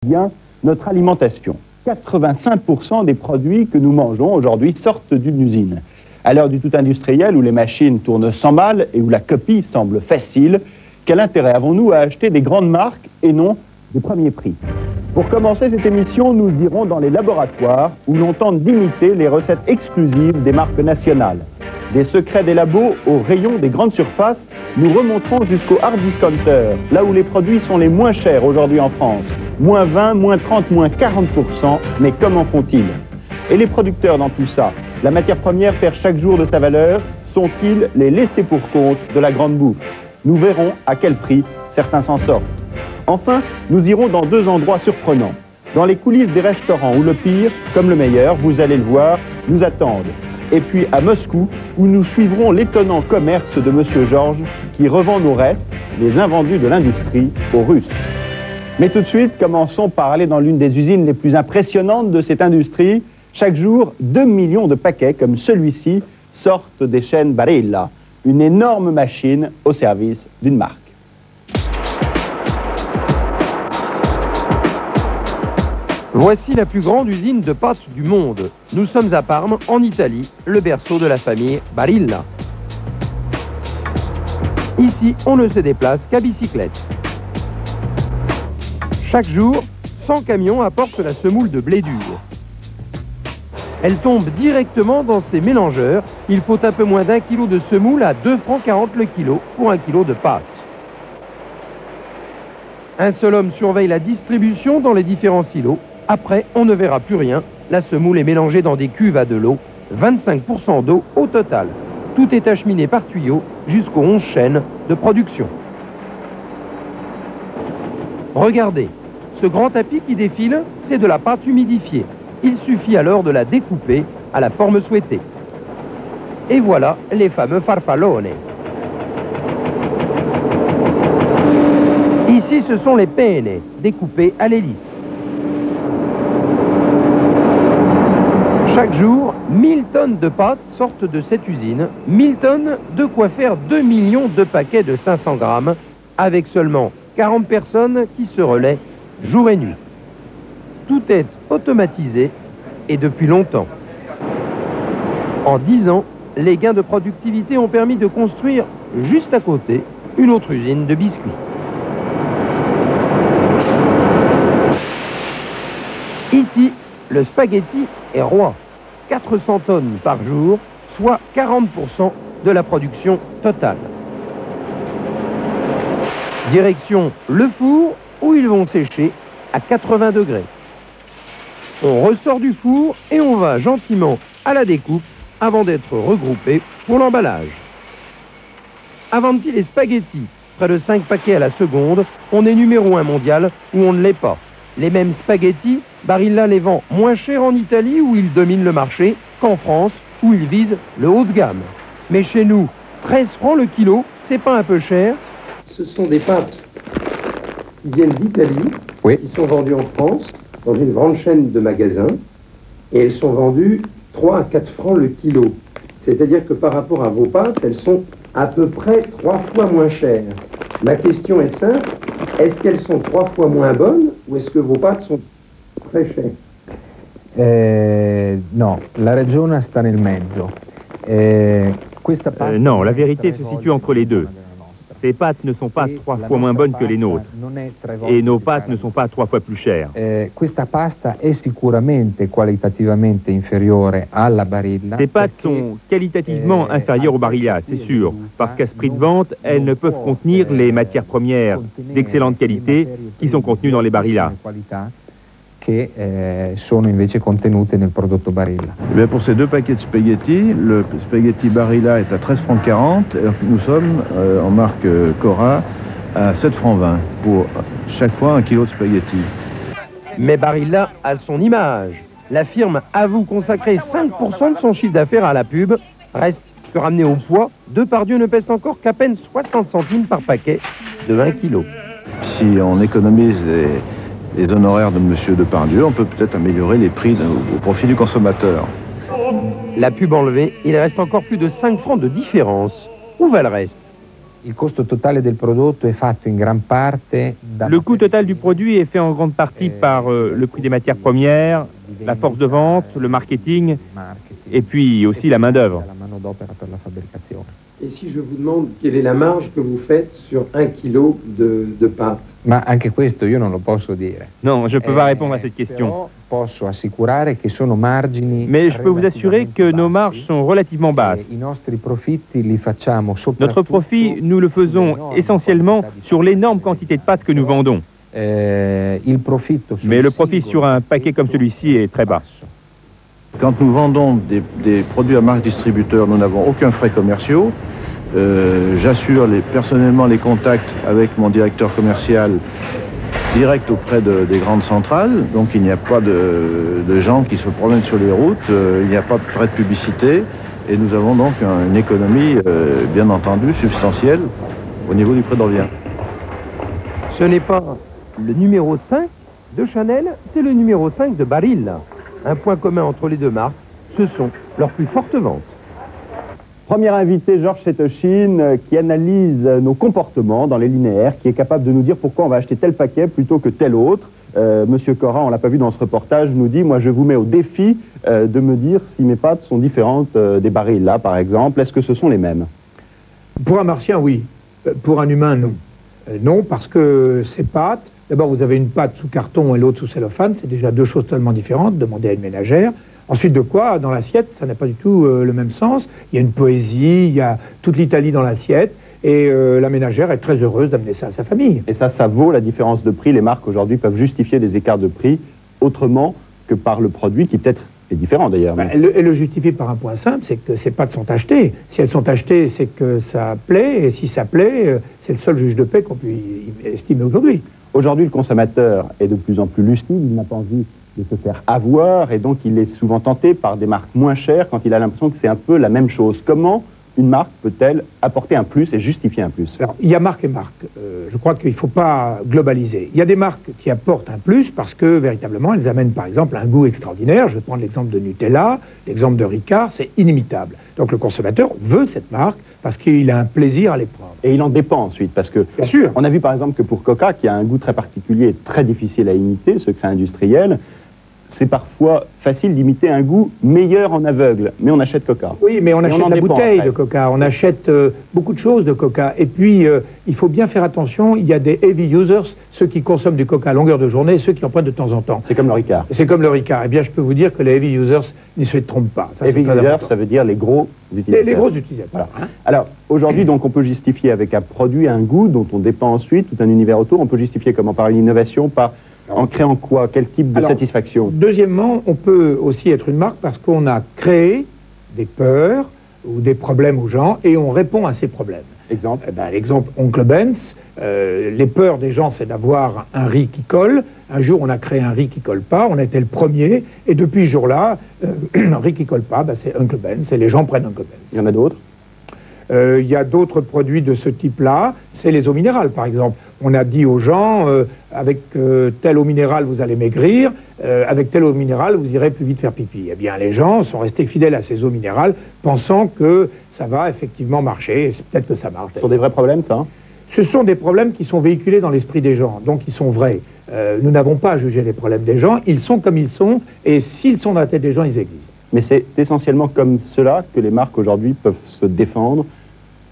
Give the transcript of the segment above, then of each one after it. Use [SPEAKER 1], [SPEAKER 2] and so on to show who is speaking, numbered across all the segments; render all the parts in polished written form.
[SPEAKER 1] bien notre alimentation. 85% des produits que nous mangeons aujourd'hui sortent d'une usine. À l'heure du tout industriel, où les machines tournent sans mal et où la copie semble facile, quel intérêt avons-nous à acheter des grandes marques et non des premiers prix? Pour commencer cette émission, nous irons dans les laboratoires où l'on tente d'imiter les recettes exclusives des marques nationales. Des secrets des labos aux rayons des grandes surfaces, nous remonterons jusqu'au hard discounter, là où les produits sont les moins chers aujourd'hui en France. Moins 20, moins 30, moins 40%, mais comment font-ils? Et les producteurs dans tout ça, la matière première perd chaque jour de sa valeur, sont-ils les laissés pour compte de la grande bouffe? Nous verrons à quel prix certains s'en sortent. Enfin, nous irons dans deux endroits surprenants. Dans les coulisses des restaurants où le pire, comme le meilleur, vous allez le voir, nous attendent. Et puis à Moscou, où nous suivrons l'étonnant commerce de Monsieur Georges, qui revend nos restes, les invendus de l'industrie, aux Russes. Mais tout de suite, commençons par aller dans l'une des usines les plus impressionnantes de cette industrie. Chaque jour, 2 millions de paquets comme celui-ci sortent des chaînes Barilla, une énorme machine au service d'une marque.
[SPEAKER 2] Voici la plus grande usine de pâtes du monde. Nous sommes à Parme, en Italie, le berceau de la famille Barilla. Ici, on ne se déplace qu'à bicyclette. Chaque jour, 100 camions apportent la semoule de blé dur. Elle tombe directement dans ces mélangeurs. Il faut un peu moins d'1 kilo de semoule à 2,40 francs le kilo pour 1 kilo de pâte. Un seul homme surveille la distribution dans les différents silos. Après, on ne verra plus rien. La semoule est mélangée dans des cuves à de l'eau, 25% d'eau au total. Tout est acheminé par tuyau jusqu'aux 11 chaînes de production. Regardez, ce grand tapis qui défile, c'est de la pâte humidifiée. Il suffit alors de la découper à la forme souhaitée. Et voilà les fameux farfallone. Ici, ce sont les penne, découpés à l'hélice. Chaque jour, 1000 tonnes de pâtes sortent de cette usine. 1000 tonnes, de quoi faire 2 millions de paquets de 500 grammes, avec seulement 40 personnes qui se relaient jour et nuit. Tout est automatisé et depuis longtemps. En 10 ans, les gains de productivité ont permis de construire juste à côté une autre usine de biscuits. Ici, le spaghetti est roi. 400 tonnes par jour, soit 40% de la production totale. Direction le four où ils vont sécher à 80 degrés. On ressort du four et on va gentiment à la découpe avant d'être regroupé pour l'emballage. Avanti les spaghettis, près de 5 paquets à la seconde, on est numéro 1 mondial ou on ne l'est pas. Les mêmes spaghettis, Barilla les vend moins cher en Italie où ils dominent le marché qu'en France où ils visent le haut de gamme. Mais chez nous, 13 francs le kilo, c'est pas un peu cher?
[SPEAKER 3] Ce sont des pâtes qui viennent d'Italie, oui, qui sont vendues en France dans une grande chaîne de magasins et elles sont vendues 3 à 4 francs le kilo. C'est-à-dire que par rapport à vos pâtes, elles sont à peu près 3 fois moins chères. Ma question est simple, est-ce qu'elles sont 3 fois moins bonnes ou est-ce que vos pâtes sont très chères?
[SPEAKER 4] No, la ragione sta nel mezzo.
[SPEAKER 5] Non, la vérité se situe entre les deux. Ces pâtes ne sont pas 3 fois moins bonnes que les nôtres. Et nos pâtes ne sont pas 3 fois plus chères.
[SPEAKER 4] Questa pasta è sicuramente qualitativamente inferiore alla Barilla.
[SPEAKER 5] Ces pâtes sont qualitativement inférieures aux Barilla, c'est sûr, parce qu'à ce prix de vente, elles ne peuvent contenir les matières premières d'excellente qualité qui sont contenues dans les Barilla.
[SPEAKER 4] Che sono invece contenute nel prodotto Barilla.
[SPEAKER 6] Eh bien pour ces 2 paquets de spaghettis, le spaghetti Barilla est à 13,40 francs, alors que nous sommes en marque Cora à 7,20 francs pour chaque fois 1 kilo de spaghettis.
[SPEAKER 2] Mais Barilla a son image. La firme avoue consacrer 5% de son chiffre d'affaires à la pub. Reste que ramené au poids, Depardieu ne pèse encore qu'à peine 60 centimes par paquet de 1 kilo.
[SPEAKER 6] Si on économise les honoraires de M. Depardieu, on peut peut-être améliorer les prix au profit du consommateur.
[SPEAKER 2] La pub enlevée, il reste encore plus de 5 francs de différence. Où va le reste?
[SPEAKER 4] Il costo totale del prodotto è fatto in gran parte da...
[SPEAKER 5] Le coût total du produit est fait en grande partie par le prix des matières premières, la force de vente, le marketing et puis aussi la main-d'œuvre.
[SPEAKER 3] Et si je vous demande quelle est la marge que vous faites sur 1 kilo de pâte?
[SPEAKER 4] Ma anche questo io non lo posso dire.
[SPEAKER 5] Non, je ne peux pas répondre à cette question.
[SPEAKER 4] Posso assicurare che sono margini.
[SPEAKER 5] Mais je peux vous assurer que nos marges sont relativement basses.
[SPEAKER 4] I nostri profitti li facciamo soprattutto.
[SPEAKER 5] Notre profit, nous le faisons essentiellement sur l'énorme quantité de pâtes que nous vendons.
[SPEAKER 4] Il profitto
[SPEAKER 5] Mais le profit sur un paquet comme celui-ci est très bas.
[SPEAKER 6] Quand nous vendons des produits à marque distributeur, nous n'avons aucun frais commerciaux. J'assure personnellement les contacts avec mon directeur commercial direct auprès des grandes centrales, donc il n'y a pas de gens qui se promènent sur les routes, il n'y a pas de frais de publicité, et nous avons donc une économie, bien entendu, substantielle au niveau du prix de revient.
[SPEAKER 2] Ce n'est pas le numéro 5 de Chanel, c'est le numéro 5 de Barilla. Un point commun entre les deux marques, ce sont leurs plus fortes ventes.
[SPEAKER 1] Premier invité, Georges Setoshin, qui analyse nos comportements dans les linéaires, qui est capable de nous dire pourquoi on va acheter tel paquet plutôt que tel autre. Monsieur Cora, on ne l'a pas vu dans ce reportage, nous dit, moi je vous mets au défi de me dire si mes pâtes sont différentes des Barilla, par exemple. Est-ce que ce sont les mêmes?
[SPEAKER 7] Pour un martien, oui. Pour un humain, non. Non, parce que ces pâtes, d'abord vous avez une pâte sous carton et l'autre sous cellophane, c'est déjà deux choses totalement différentes, demandez à une ménagère. Ensuite de quoi, dans l'assiette, ça n'a pas du tout le même sens. Il y a une poésie, il y a toute l'Italie dans l'assiette, et la ménagère est très heureuse d'amener ça à sa famille.
[SPEAKER 1] Et ça vaut la différence de prix. Les marques aujourd'hui peuvent justifier des écarts de prix autrement que par le produit qui peut-être est différent d'ailleurs.
[SPEAKER 7] Ben, elle le justifie par un point simple, c'est que ces pâtes sont achetées. Si elles sont achetées, c'est que ça plaît, et si ça plaît, c'est le seul juge de paix qu'on peut estimer aujourd'hui.
[SPEAKER 1] Aujourd'hui, le consommateur est de plus en plus lucide, il n'a pas envie de se faire avoir, et donc il est souvent tenté par des marques moins chères quand il a l'impression que c'est un peu la même chose. Comment une marque peut-elle apporter un plus et justifier un plus?
[SPEAKER 7] Alors, il y a marque et marque. Je crois qu'il ne faut pas globaliser. Il y a des marques qui apportent un plus parce que, véritablement, elles amènent, par exemple, un goût extraordinaire. Je vais prendre l'exemple de Nutella, l'exemple de Ricard, c'est inimitable. Donc le consommateur veut cette marque parce qu'il a un plaisir à les prendre.
[SPEAKER 1] Et il en dépend ensuite, parce que,
[SPEAKER 7] bien sûr,
[SPEAKER 1] on a vu par exemple que pour Coca, qui a un goût très particulier et très difficile à imiter, secret industriel, c'est parfois facile d'imiter un goût meilleur en aveugle, mais on achète Coca.
[SPEAKER 7] Oui, mais on achète la bouteille de Coca, on achète beaucoup de choses de Coca. Et puis, il faut bien faire attention, il y a des heavy users, ceux qui consomment du Coca à longueur de journée et ceux qui en prennent de temps en temps.
[SPEAKER 1] C'est comme le Ricard.
[SPEAKER 7] C'est comme le Ricard. Eh bien, je peux vous dire que les heavy users ne se trompent pas.
[SPEAKER 1] Ça, heavy users, ça veut dire les gros utilisateurs.
[SPEAKER 7] Les gros utilisateurs.
[SPEAKER 1] Voilà. Hein. Alors, aujourd'hui, donc, on peut justifier avec un produit, un goût dont on dépend ensuite, tout un univers autour. On peut justifier comment? Par une innovation, par... En créant quoi? Quel type de satisfaction?
[SPEAKER 7] Deuxièmement, on peut aussi être une marque parce qu'on a créé des peurs ou des problèmes aux gens et on répond à ces problèmes.
[SPEAKER 1] Exemple?
[SPEAKER 7] L'exemple Oncle Ben's, les peurs des gens, c'est d'avoir un riz qui colle. Un jour, on a créé un riz qui colle pas, on était le premier, et depuis ce jour-là, un riz qui colle pas, c'est Oncle Ben's, et les gens prennent Oncle Ben's.
[SPEAKER 1] Il y en a d'autres?
[SPEAKER 7] Il y a d'autres produits de ce type-là, c'est les eaux minérales par exemple. On a dit aux gens, avec telle eau minérale vous allez maigrir, avec telle eau minérale vous irez plus vite faire pipi. Eh bien les gens sont restés fidèles à ces eaux minérales, pensant que ça va effectivement marcher, et peut-être que ça marche.
[SPEAKER 1] Ce sont des vrais problèmes ça?
[SPEAKER 7] Ce sont des problèmes qui sont véhiculés dans l'esprit des gens, donc ils sont vrais. Nous n'avons pas à juger les problèmes des gens, ils sont comme ils sont, et s'ils sont dans la tête des gens, ils existent.
[SPEAKER 1] Mais c'est essentiellement comme cela que les marques aujourd'hui peuvent se défendre.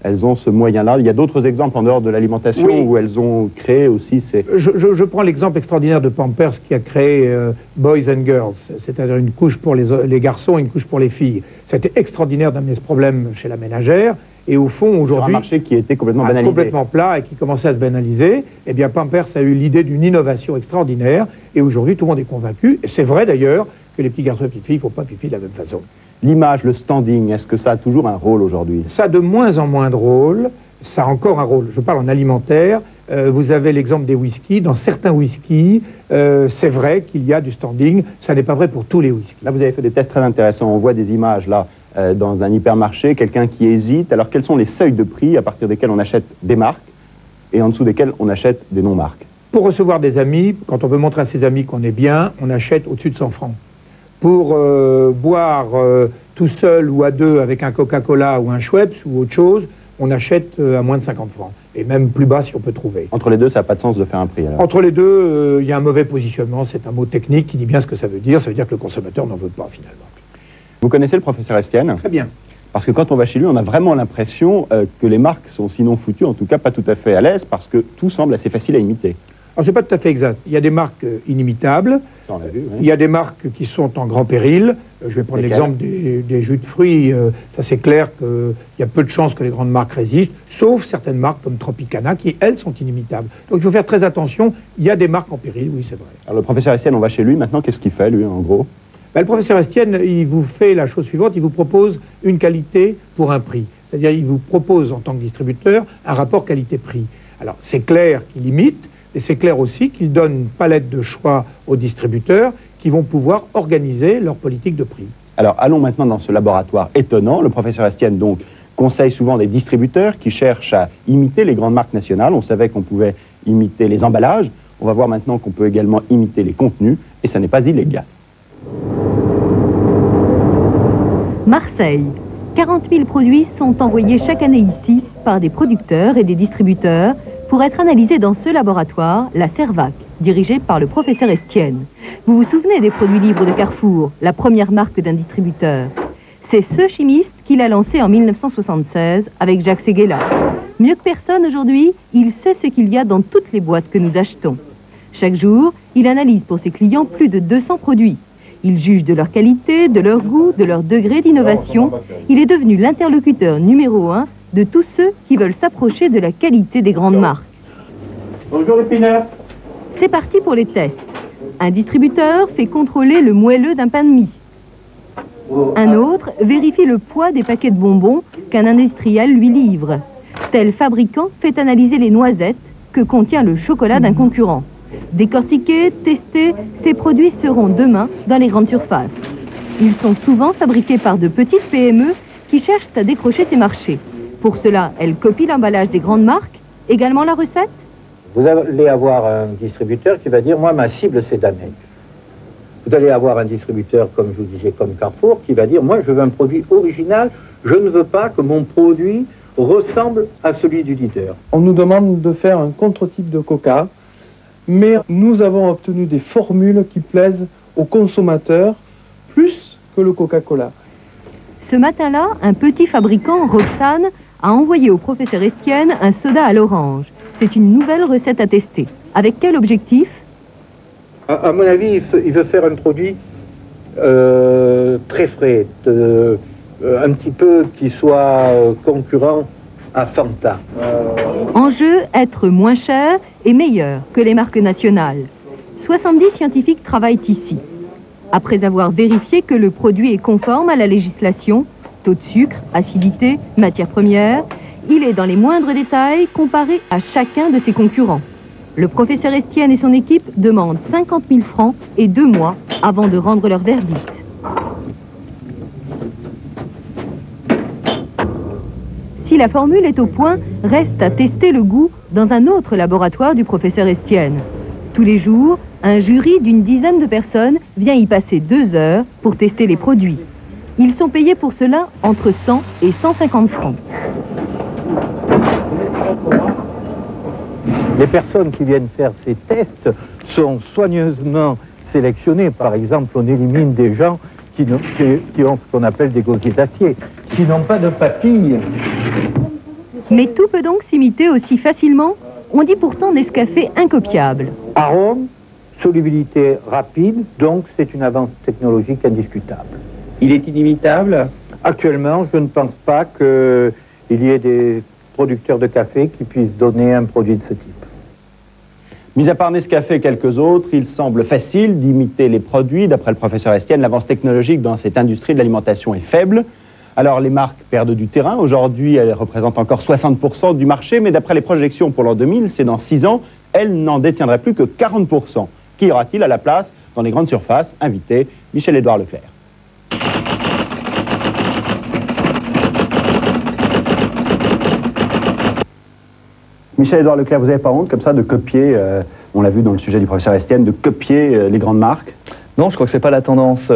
[SPEAKER 1] Elles ont ce moyen-là. Il y a d'autres exemples en dehors de l'alimentation où elles ont créé aussi ces...
[SPEAKER 7] Je prends l'exemple extraordinaire de Pampers qui a créé Boys and Girls, c'est-à-dire une couche pour les garçons et une couche pour les filles. C'était extraordinaire d'amener ce problème chez la ménagère. Et au fond, aujourd'hui...
[SPEAKER 1] un marché qui était complètement banalisé.
[SPEAKER 7] Complètement plat et qui commençait à se banaliser. Eh bien, Pampers a eu l'idée d'une innovation extraordinaire. Et aujourd'hui, tout le monde est convaincu. Et c'est vrai d'ailleurs que les petits garçons et les petites filles ne font pas pipi de la même façon.
[SPEAKER 1] L'image, le standing, est-ce que ça a toujours un rôle aujourd'hui?
[SPEAKER 7] Ça a de moins en moins de rôle, ça a encore un rôle. Je parle en alimentaire, vous avez l'exemple des whiskies. Dans certains whiskies, c'est vrai qu'il y a du standing, ça n'est pas vrai pour tous les whiskies.
[SPEAKER 1] Là, vous avez fait des tests très intéressants, on voit des images là, dans un hypermarché, quelqu'un qui hésite. Alors, quels sont les seuils de prix à partir desquels on achète des marques et en dessous desquels on achète des non-marques?
[SPEAKER 7] Pour recevoir des amis, quand on veut montrer à ses amis qu'on est bien, on achète au-dessus de 100 francs. Pour boire tout seul ou à deux avec un Coca-Cola ou un Schweppes ou autre chose, on achète à moins de 50 francs. Et même plus bas si on peut trouver.
[SPEAKER 1] Entre les deux, ça n'a pas de sens de faire un prix alors.
[SPEAKER 7] Entre les deux, il y a un mauvais positionnement. C'est un mot technique qui dit bien ce que ça veut dire. Ça veut dire que le consommateur n'en veut pas finalement.
[SPEAKER 1] Vous connaissez le professeur Estienne?
[SPEAKER 7] Très bien.
[SPEAKER 1] Parce que quand on va chez lui, on a vraiment l'impression que les marques sont sinon foutues, en tout cas pas tout à fait à l'aise, parce que tout semble assez facile à imiter.
[SPEAKER 7] Alors c'est pas tout à fait exact. Il y a des marques inimitables.
[SPEAKER 1] Ça, on l'a vu, oui.
[SPEAKER 7] Il y a des marques qui sont en grand péril. Je vais prendre l'exemple des jus de fruits. Ça c'est clair qu'il y a peu de chances que les grandes marques résistent, sauf certaines marques comme Tropicana qui, elles, sont inimitables. Donc il faut faire très attention. Il y a des marques en péril, oui c'est vrai.
[SPEAKER 1] Alors le professeur Estienne, on va chez lui. Maintenant, qu'est-ce qu'il fait, lui, en gros?
[SPEAKER 7] Le professeur Estienne, il vous fait la chose suivante. Il vous propose une qualité pour un prix. C'est-à-dire il vous propose, en tant que distributeur, un rapport qualité-prix. Alors c'est clair qu'il imite, et c'est clair aussi qu'il donne une palette de choix aux distributeurs qui vont pouvoir organiser leur politique de prix.
[SPEAKER 1] Alors allons maintenant dans ce laboratoire étonnant. Le professeur Estienne, donc, conseille souvent des distributeurs qui cherchent à imiter les grandes marques nationales. On savait qu'on pouvait imiter les emballages. On va voir maintenant qu'on peut également imiter les contenus, et ça n'est pas illégal.
[SPEAKER 8] Marseille. 40 000 produits sont envoyés chaque année ici par des producteurs et des distributeurs pour être analysés dans ce laboratoire, la Servac, dirigé par le professeur Estienne. Vous vous souvenez des produits libres de Carrefour, la première marque d'un distributeur? C'est ce chimiste qui l'a lancé en 1976 avec Jacques Séguéla. Mieux que personne aujourd'hui, il sait ce qu'il y a dans toutes les boîtes que nous achetons. Chaque jour, il analyse pour ses clients plus de 200 produits. Il juge de leur qualité, de leur goût, de leur degré d'innovation. Il est devenu l'interlocuteur numéro 1 de tous ceux qui veulent s'approcher de la qualité des grandes marques.
[SPEAKER 1] Bonjour Épinard.
[SPEAKER 8] C'est parti pour les tests. Un distributeur fait contrôler le moelleux d'un pain de mie. Un autre vérifie le poids des paquets de bonbons qu'un industriel lui livre. Tel fabricant fait analyser les noisettes que contient le chocolat d'un concurrent. Décortiqués, testés, ces produits seront demain dans les grandes surfaces. Ils sont souvent fabriqués par de petites PME qui cherchent à décrocher ces marchés. Pour cela, elles copient l'emballage des grandes marques, également la recette.
[SPEAKER 9] Vous allez avoir un distributeur qui va dire « moi, ma cible, c'est Danette ». Vous allez avoir un distributeur, comme je vous disais, comme Carrefour, qui va dire « moi, je veux un produit original, je ne veux pas que mon produit ressemble à celui du leader ».
[SPEAKER 10] On nous demande de faire un contre-type de Coca, mais nous avons obtenu des formules qui plaisent aux consommateurs plus que le Coca-Cola.
[SPEAKER 8] Ce matin-là, un petit fabricant, Roxane, a envoyé au professeur Estienne un soda à l'orange. C'est une nouvelle recette à tester. Avec quel objectif?
[SPEAKER 9] À mon avis, il veut faire un produit très frais, un petit peu qui soit concurrent à Fanta.
[SPEAKER 8] Enjeu, être moins cher et meilleur que les marques nationales. 70 scientifiques travaillent ici. Après avoir vérifié que le produit est conforme à la législation, taux de sucre, acidité, matières premières, il est dans les moindres détails comparé à chacun de ses concurrents. Le professeur Estienne et son équipe demandent 50 000 francs et 2 mois avant de rendre leur verdict. Si la formule est au point, reste à tester le goût dans un autre laboratoire du professeur Estienne. Tous les jours, un jury d'une dizaine de personnes vient y passer 2 heures pour tester les produits. Ils sont payés pour cela entre 100 et 150 francs.
[SPEAKER 9] Les personnes qui viennent faire ces tests sont soigneusement sélectionnées. Par exemple, on élimine des gens qui ont ce qu'on appelle des gosiers d'acier, qui n'ont pas de papilles.
[SPEAKER 8] Mais tout peut donc s'imiter aussi facilement? On dit pourtant Nescafé incopiable.
[SPEAKER 9] Arôme, solubilité rapide, donc c'est une avance technologique indiscutable.
[SPEAKER 3] Il est inimitable?
[SPEAKER 9] Actuellement, je ne pense pas qu'il y ait des producteurs de café qui puissent donner un produit de ce type.
[SPEAKER 1] Mis à part Nescafé et quelques autres, il semble facile d'imiter les produits. D'après le professeur Estienne, l'avance technologique dans cette industrie de l'alimentation est faible. Alors les marques perdent du terrain. Aujourd'hui, elles représentent encore 60% du marché, mais d'après les projections pour l'an 2000, c'est dans 6 ans, elles n'en détiendraient plus que 40%. Qui y aura-t-il à la place dans les grandes surfaces? Invité, Michel-Édouard Leclerc. Michel-Édouard Leclerc, vous n'avez pas honte comme ça de copier, on l'a vu dans le sujet du professeur Estienne, de copier les grandes marques?
[SPEAKER 11] Non, je crois que ce n'est pas la tendance.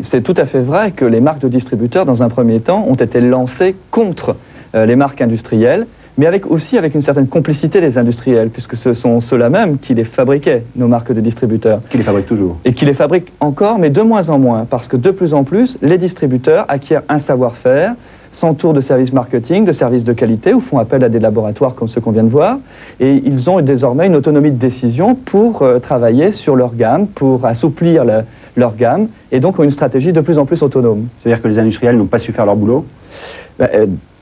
[SPEAKER 11] C'est tout à fait vrai que les marques de distributeurs, dans un premier temps, ont été lancées contre les marques industrielles, mais aussi avec une certaine complicité des industriels, puisque ce sont ceux-là même qui les fabriquaient, nos marques de distributeurs.
[SPEAKER 1] Qui les fabriquent toujours.
[SPEAKER 11] Et qui les fabriquent encore, mais de moins en moins, parce que de plus en plus, les distributeurs acquièrent un savoir-faire, s'entourent de services marketing, de services de qualité, ou font appel à des laboratoires comme ceux qu'on vient de voir, et ils ont désormais une autonomie de décision pour travailler sur leur gamme, pour assouplir leur gamme, et donc ont une stratégie de plus en plus autonome.
[SPEAKER 1] C'est-à-dire que les industriels n'ont pas su faire leur boulot?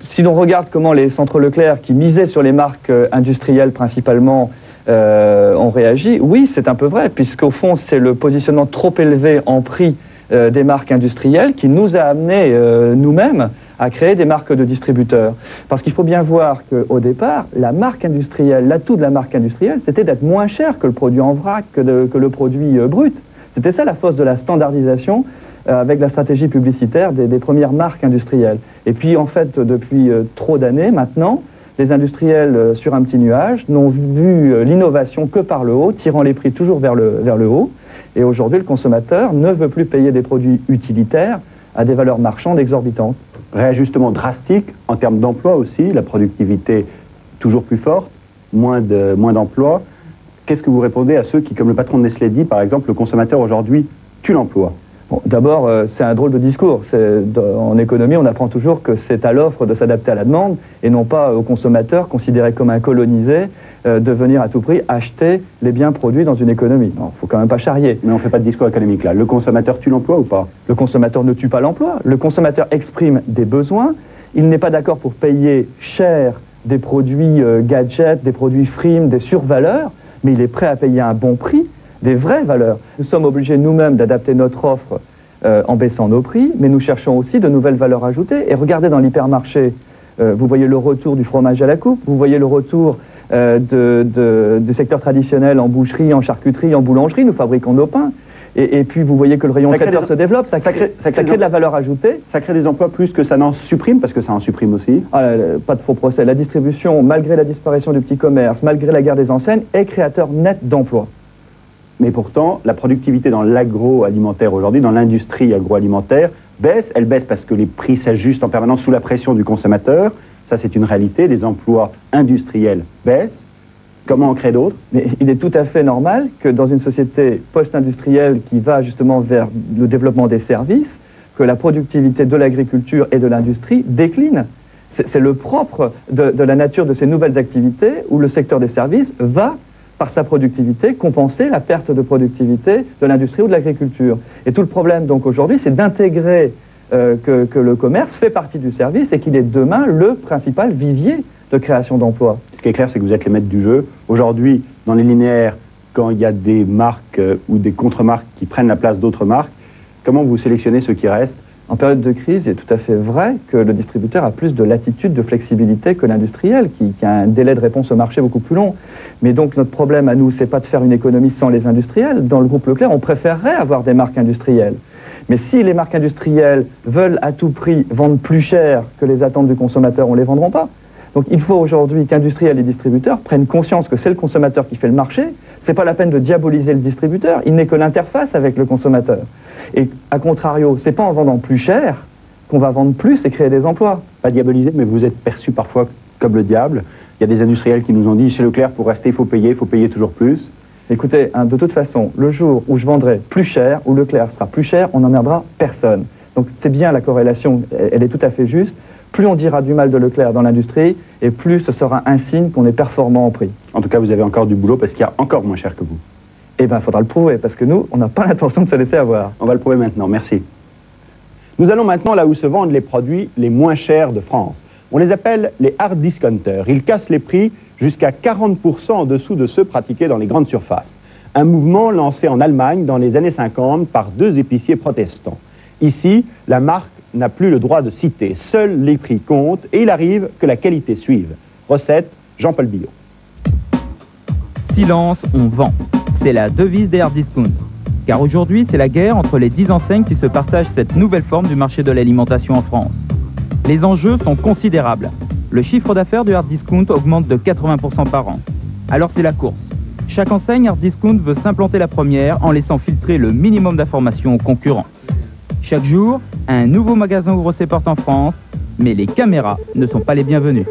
[SPEAKER 11] Si l'on regarde comment les centres Leclerc, qui misaient sur les marques industrielles principalement, ont réagi, oui, c'est un peu vrai, puisqu'au fond, c'est le positionnement trop élevé en prix des marques industrielles qui nous a amenés nous-mêmes à créer des marques de distributeurs. Parce qu'il faut bien voir qu'au départ, la marque industrielle, l'atout de la marque industrielle, c'était d'être moins cher que le produit en vrac, que le produit brut. C'était ça la force de la standardisation avec la stratégie publicitaire des premières marques industrielles. Et puis en fait, depuis trop d'années maintenant, les industriels sur un petit nuage n'ont vu l'innovation que par le haut, tirant les prix toujours vers le haut. Et aujourd'hui, le consommateur ne veut plus payer des produits utilitaires à des valeurs marchandes exorbitantes.
[SPEAKER 1] Réajustement drastique en termes d'emploi aussi, la productivité toujours plus forte, moins d'emplois. Qu'est-ce que vous répondez à ceux qui, comme le patron de Nestlé dit, par exemple, le consommateur aujourd'hui tue l'emploi?
[SPEAKER 11] Bon, d'abord, c'est un drôle de discours. En économie, on apprend toujours que c'est à l'offre de s'adapter à la demande et non pas au consommateur, considéré comme un colonisé, de venir à tout prix acheter les biens produits dans une économie. Il ne faut quand même pas charrier.
[SPEAKER 1] Mais on ne fait pas de discours économique là. Le consommateur tue l'emploi ou pas?
[SPEAKER 11] Le consommateur ne tue pas l'emploi. Le consommateur exprime des besoins. Il n'est pas d'accord pour payer cher des produits gadgets, des produits frimes, des survaleurs, mais il est prêt à payer un bon prix, des vraies valeurs. Nous sommes obligés nous-mêmes d'adapter notre offre en baissant nos prix, mais nous cherchons aussi de nouvelles valeurs ajoutées. Et regardez dans l'hypermarché, vous voyez le retour du fromage à la coupe, vous voyez le retour du secteur traditionnel en boucherie, en charcuterie, en boulangerie, nous fabriquons nos pains. Et puis vous voyez que le rayon traiteur se développe, ça crée de la valeur ajoutée.
[SPEAKER 1] Ça crée des emplois plus que ça n'en supprime, parce que ça en supprime aussi.
[SPEAKER 11] Pas de faux procès. La distribution, malgré la disparition du petit commerce, malgré la guerre des enseignes, est créateur net d'emplois.
[SPEAKER 1] Mais pourtant, la productivité dans l'agroalimentaire aujourd'hui, dans l'industrie agroalimentaire, baisse. Elle baisse parce que les prix s'ajustent en permanence sous la pression du consommateur. Ça, c'est une réalité. Les emplois industriels baissent. Comment en créer d'autres?
[SPEAKER 11] Mais il est tout à fait normal que dans une société post-industrielle qui va justement vers le développement des services, que la productivité de l'agriculture et de l'industrie décline. C'est le propre de la nature de ces nouvelles activités où le secteur des services va, par sa productivité, compenser la perte de productivité de l'industrie ou de l'agriculture. Et tout le problème donc aujourd'hui, c'est d'intégrer que le commerce fait partie du service et qu'il est demain le principal vivier de création d'emplois.
[SPEAKER 1] Ce qui est clair, c'est que vous êtes les maîtres du jeu. Aujourd'hui, dans les linéaires, quand il y a des marques ou des contre-marques qui prennent la place d'autres marques, comment vous sélectionnez ceux qui restent?
[SPEAKER 11] En période de crise, il est tout à fait vrai que le distributeur a plus de latitude, de flexibilité que l'industriel, qui a un délai de réponse au marché beaucoup plus long. Mais donc notre problème à nous, c'est pas de faire une économie sans les industriels. Dans le groupe Leclerc, on préférerait avoir des marques industrielles. Mais si les marques industrielles veulent à tout prix vendre plus cher que les attentes du consommateur, on ne les vendront pas. Donc il faut aujourd'hui qu'industriels et distributeurs prennent conscience que c'est le consommateur qui fait le marché. C'est pas la peine de diaboliser le distributeur, il n'est que l'interface avec le consommateur. Et à contrario, c'est pas en vendant plus cher qu'on va vendre plus et créer des emplois.
[SPEAKER 1] Pas diaboliser, mais vous êtes perçu parfois comme le diable. Il y a des industriels qui nous ont dit, chez Leclerc, pour rester, il faut payer toujours plus.
[SPEAKER 11] Écoutez, de toute façon, le jour où je vendrai plus cher, où Leclerc sera plus cher, on n'emmerdera personne. Donc c'est bien la corrélation, elle est tout à fait juste. Plus on dira du mal de Leclerc dans l'industrie, et plus ce sera un signe qu'on est performant en prix.
[SPEAKER 1] En tout cas, vous avez encore du boulot parce qu'il y a encore moins cher que vous.
[SPEAKER 11] Eh bien, il faudra le prouver, parce que nous, on n'a pas l'intention de se laisser avoir.
[SPEAKER 1] On va le prouver maintenant, merci. Nous allons maintenant là où se vendent les produits les moins chers de France. On les appelle les hard discounters. Ils cassent les prix jusqu'à 40% en dessous de ceux pratiqués dans les grandes surfaces. Un mouvement lancé en Allemagne dans les années 50 par 2 épiciers protestants. Ici, la marque n'a plus le droit de citer. Seuls les prix comptent et il arrive que la qualité suive. Recette, Jean-Paul Billot.
[SPEAKER 12] Silence, on vend. C'est la devise des hard discounts. Car aujourd'hui, c'est la guerre entre les 10 enseignes qui se partagent cette nouvelle forme du marché de l'alimentation en France. Les enjeux sont considérables. Le chiffre d'affaires du hard discount augmente de 80% par an. Alors c'est la course. Chaque enseigne hard discount veut s'implanter la première en laissant filtrer le minimum d'informations aux concurrents. Chaque jour, un nouveau magasin ouvre ses portes en France, Mais les caméras ne sont pas les bienvenues.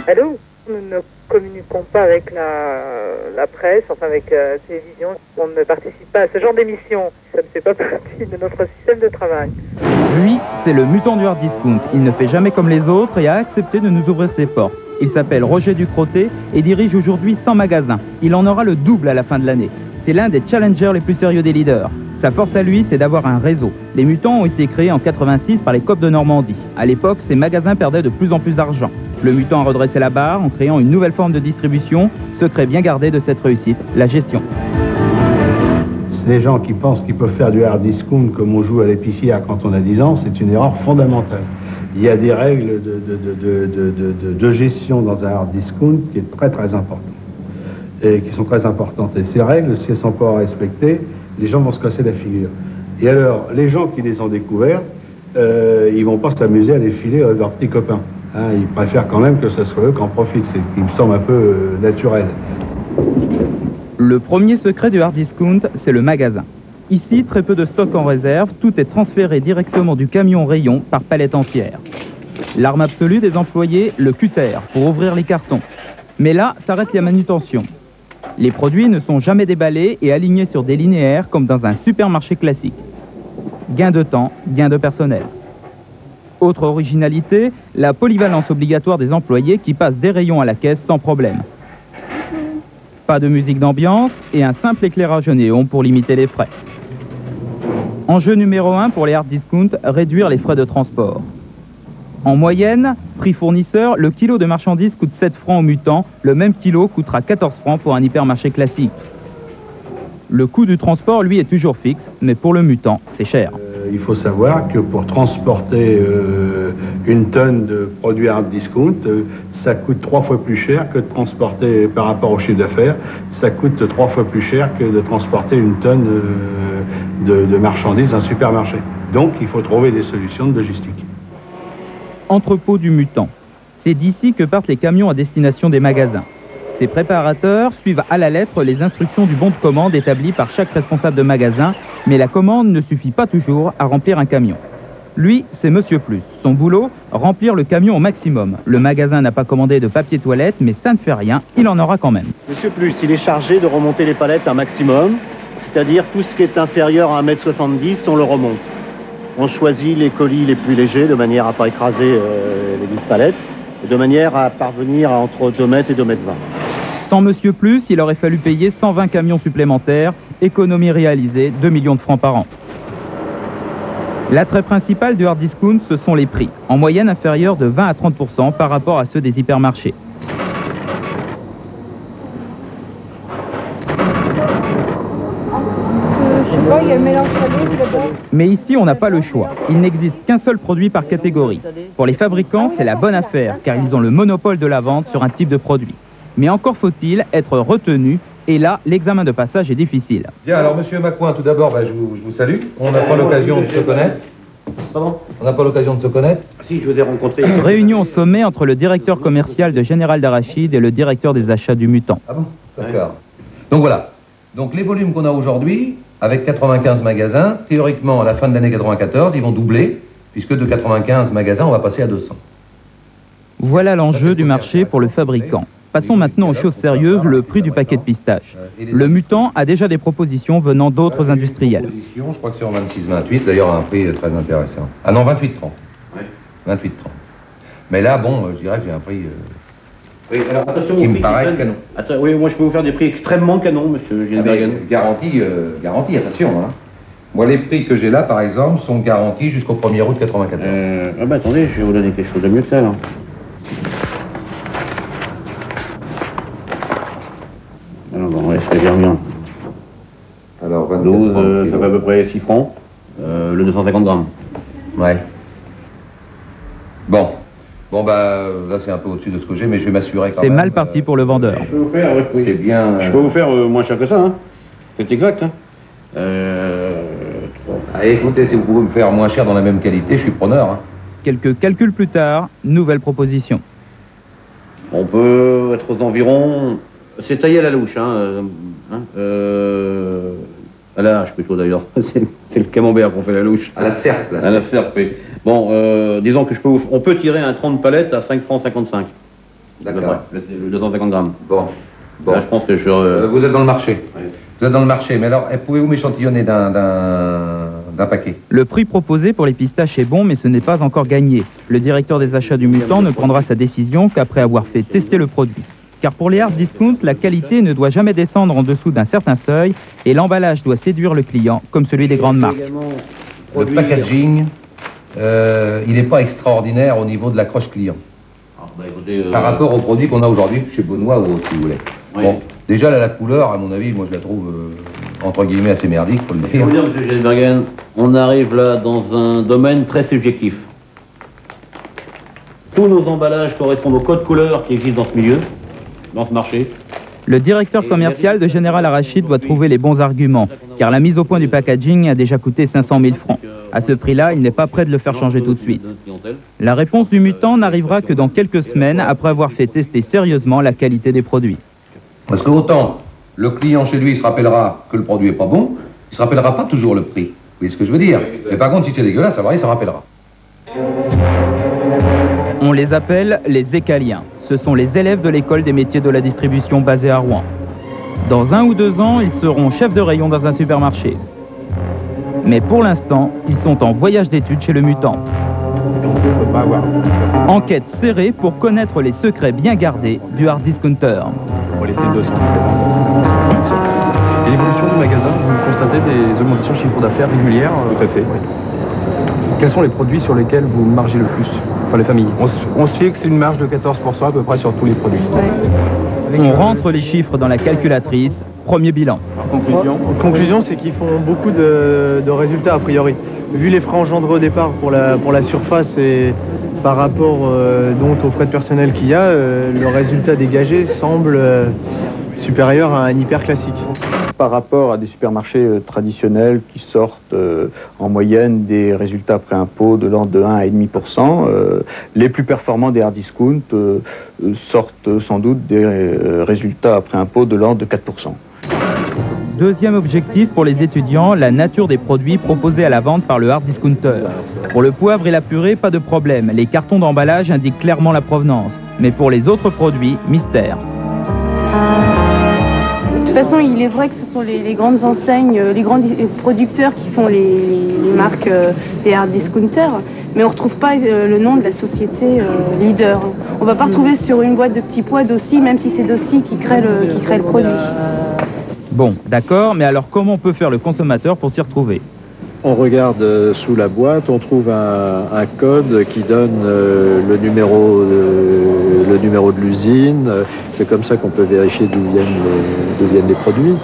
[SPEAKER 13] Allô? Nous ne communiquons pas avec la presse, enfin avec la télévision. On ne participe pas à ce genre d'émission. Ça ne fait pas partie de notre système de travail.
[SPEAKER 12] Lui, c'est le mutant du hard discount. Il ne fait jamais comme les autres et a accepté de nous ouvrir ses portes. Il s'appelle Roger Ducrotté et dirige aujourd'hui 100 magasins. Il en aura le double à la fin de l'année. C'est l'un des challengers les plus sérieux des leaders. Sa force à lui, c'est d'avoir un réseau. Les mutants ont été créés en 86 par les coop de Normandie. À l'époque, ces magasins perdaient de plus en plus d'argent. Le mutant a redressé la barre en créant une nouvelle forme de distribution, secret bien gardé de cette réussite, la gestion.
[SPEAKER 14] Les gens qui pensent qu'ils peuvent faire du hard discount comme on joue à l'épicière quand on a 10 ans, c'est une erreur fondamentale. Il y a des règles de gestion dans un hard discount qui est très importante. Et qui sont très importantes. Et ces règles, si elles ne sont pas respectées, les gens vont se casser la figure. Et alors, les gens qui les ont découvertes, ils ne vont pas s'amuser à les filer avec leurs petits copains. Hein, ils préfèrent quand même que ce soit eux qui en profitent. C'est ce qui me semble un peu naturel.
[SPEAKER 12] Le premier secret du hard discount, c'est le magasin. Ici, très peu de stock en réserve, tout est transféré directement du camion rayon par palette entière. L'arme absolue des employés, le cutter, pour ouvrir les cartons. Mais là, s'arrête la manutention. Les produits ne sont jamais déballés et alignés sur des linéaires comme dans un supermarché classique. Gain de temps, gain de personnel. Autre originalité, la polyvalence obligatoire des employés qui passent des rayons à la caisse sans problème. Pas de musique d'ambiance et un simple éclairage néon pour limiter les frais. Enjeu numéro 1 pour les hard discount, réduire les frais de transport. En moyenne, prix fournisseur, le kilo de marchandises coûte 7 francs au mutant, le même kilo coûtera 14 francs pour un hypermarché classique. Le coût du transport, lui, est toujours fixe, mais pour le mutant, c'est cher.
[SPEAKER 14] Il faut savoir que pour transporter une tonne de produits hard discount, ça coûte 3 fois plus cher que de transporter, par rapport au chiffre d'affaires, ça coûte 3 fois plus cher que de transporter une tonne de marchandises dans un supermarché. Donc il faut trouver des solutions de logistique.
[SPEAKER 12] Entrepôt du mutant. C'est d'ici que partent les camions à destination des magasins. Ces préparateurs suivent à la lettre les instructions du bon de commande établi par chaque responsable de magasin, mais la commande ne suffit pas toujours à remplir un camion. Lui, c'est Monsieur Plus. Son boulot, remplir le camion au maximum. Le magasin n'a pas commandé de papier toilette, mais ça ne fait rien, il en aura quand même.
[SPEAKER 15] Monsieur Plus, il est chargé de remonter les palettes un maximum, c'est-à-dire tout ce qui est inférieur à 1,70 m, on le remonte. On choisit les colis les plus légers de manière à ne pas écraser les 10 palettes, et de manière à parvenir à entre 2 mètres et 2,20 m.
[SPEAKER 12] Sans Monsieur Plus, il aurait fallu payer 120 camions supplémentaires, économie réalisée, 2 millions de francs par an. L'attrait principal du hard discount, ce sont les prix, en moyenne inférieurs de 20 à 30% par rapport à ceux des hypermarchés. Mais ici, on n'a pas le choix. Il n'existe qu'un seul produit par catégorie. Pour les fabricants, c'est la bonne affaire, car ils ont le monopole de la vente sur un type de produit. Mais encore faut-il être retenu, et là, l'examen de passage est difficile.
[SPEAKER 16] Bien, alors Monsieur Macouin, tout d'abord, je vous salue. On n'a pas l'occasion de se connaître. Pardon ? On n'a pas l'occasion de se connaître.
[SPEAKER 15] Si, je vous ai rencontré.
[SPEAKER 12] Réunion au sommet entre le directeur commercial de Général d'Arachide et le directeur des achats du Mutant.
[SPEAKER 16] Ah bon ? D'accord. Donc voilà. Donc les volumes qu'on a aujourd'hui, avec 95 magasins, théoriquement, à la fin de l'année 94, ils vont doubler, puisque de 95 magasins, on va passer à 200.
[SPEAKER 12] Voilà l'enjeu du marché pour le fabricant. Passons maintenant aux choses sérieuses, le prix du paquet de pistaches. Le Mutant a déjà des propositions venant d'autres industriels.
[SPEAKER 16] Je crois que c'est en 26-28, d'ailleurs à un prix très intéressant. Ah non, 28-30. Ouais. 28-30. Mais là, bon, je dirais que j'ai un prix
[SPEAKER 15] oui, alors, attention,
[SPEAKER 16] qui me paraît canon.
[SPEAKER 15] Oui, moi je peux vous faire des prix extrêmement canons, monsieur Gilbergen.
[SPEAKER 16] Garantie, attention. Hein. Moi, les prix que j'ai là, par exemple, sont garantis jusqu'au 1er août 94.
[SPEAKER 15] Attendez, je vais vous donner quelque chose de mieux que ça, là. Alors, bon, ouais, c'est bien.
[SPEAKER 16] Alors,
[SPEAKER 15] 12, ça fait à peu près 6 francs, le 250 grammes.
[SPEAKER 16] Ouais. Bon, là c'est un peu au-dessus de ce que j'ai, mais je vais m'assurer quand même.
[SPEAKER 12] C'est mal parti pour le vendeur.
[SPEAKER 15] Je peux vous faire, oui.
[SPEAKER 16] C'est bien.
[SPEAKER 15] Je peux vous faire moins cher que ça, hein. C'est exact, hein.
[SPEAKER 16] Écoutez, si vous pouvez me faire moins cher dans la même qualité, je suis preneur. Hein.
[SPEAKER 12] Quelques calculs plus tard, nouvelle proposition.
[SPEAKER 15] On peut être aux environs... C'est taillé à la louche, hein. À la hache plutôt d'ailleurs. C'est le camembert qu'on fait la louche.
[SPEAKER 16] À la serpe, là.
[SPEAKER 15] À la serpe, oui.
[SPEAKER 17] Bon, disons que on peut tirer un 30 palettes à 5 francs 55.
[SPEAKER 16] D'accord.
[SPEAKER 17] Le 250 grammes.
[SPEAKER 16] Bon.
[SPEAKER 17] Là, je pense que
[SPEAKER 16] vous êtes dans le marché. Oui. Vous êtes dans le marché, mais alors, pouvez-vous m'échantillonner d'un paquet?
[SPEAKER 12] Le prix proposé pour les pistaches est bon, mais ce n'est pas encore gagné. Le directeur des achats du Mutant ne prendra sa décision qu'après avoir fait tester le produit. Car pour les hard discount, la qualité ne doit jamais descendre en dessous d'un certain seuil et l'emballage doit séduire le client, comme celui des grandes marques.
[SPEAKER 16] Le packaging, il n'est pas extraordinaire au niveau de l'accroche client. Par rapport aux produits qu'on a aujourd'hui chez Benoît ou autre, si vous voulez. Oui. Bon, déjà, là, la couleur, à mon avis, moi je la trouve, entre guillemets, assez merdique, faut le dire.
[SPEAKER 17] Faut dire, M. Gelsbergen, on arrive là dans un domaine très subjectif. Tous nos emballages correspondent au code couleur qui existe dans ce milieu, dans ce marché.
[SPEAKER 12] Le directeur commercial de Général Arachide doit trouver les bons arguments, car la mise au point du packaging a déjà coûté 500 000 francs. À ce prix-là, il n'est pas prêt de le faire changer tout de suite. La réponse du Mutant n'arrivera que dans quelques semaines, après avoir fait tester sérieusement la qualité des produits.
[SPEAKER 16] Parce que autant le client chez lui se rappellera que le produit n'est pas bon, il ne se rappellera pas toujours le prix. Vous voyez ce que je veux dire? Mais par contre, si c'est dégueulasse, ça va, il s'en rappellera.
[SPEAKER 12] On les appelle les écaliens. Ce sont les élèves de l'école des métiers de la distribution basée à Rouen. Dans 1 ou 2 ans, ils seront chefs de rayon dans un supermarché. Mais pour l'instant, ils sont en voyage d'études chez le Mutant. Enquête serrée pour connaître les secrets bien gardés du hard discounter.
[SPEAKER 18] On va laisser 200. Et l'évolution du magasin, vous constatez des augmentations de chiffre d'affaires régulières?
[SPEAKER 5] Tout à fait.
[SPEAKER 18] Oui. Quels sont les produits sur lesquels vous margez le plus? Enfin, les familles.
[SPEAKER 5] On se fixe une marge de 14% à peu près sur tous les produits.
[SPEAKER 12] On rentre les chiffres dans la calculatrice. Premier bilan.
[SPEAKER 10] Conclusion, c'est qu'ils font beaucoup de résultats a priori. Vu les frais engendrés au départ pour la surface et par rapport donc aux frais de personnel qu'il y a, le résultat dégagé semble supérieur à un hyper classique.
[SPEAKER 19] Par rapport à des supermarchés traditionnels qui sortent en moyenne des résultats après impôt de l'ordre de 1 à 1,5%, les plus performants des hard discount sortent sans doute des résultats après impôt de l'ordre de 4%.
[SPEAKER 12] Deuxième objectif pour les étudiants, la nature des produits proposés à la vente par le hard discounter. Pour le poivre et la purée, pas de problème. Les cartons d'emballage indiquent clairement la provenance. Mais pour les autres produits, mystère.
[SPEAKER 20] De toute façon, il est vrai que ce sont les grandes enseignes, les grands producteurs qui font les marques des hard discounters, mais on ne retrouve pas le nom de la société leader. On ne va pas retrouver sur une boîte de petits pois Dossi, même si c'est Dossi qui crée le produit.
[SPEAKER 12] Bon, d'accord, mais alors comment on peut faire le consommateur pour s'y retrouver?
[SPEAKER 21] On regarde sous la boîte, on trouve un code qui donne le numéro de l'usine. C'est comme ça qu'on peut vérifier d'où viennent les produits.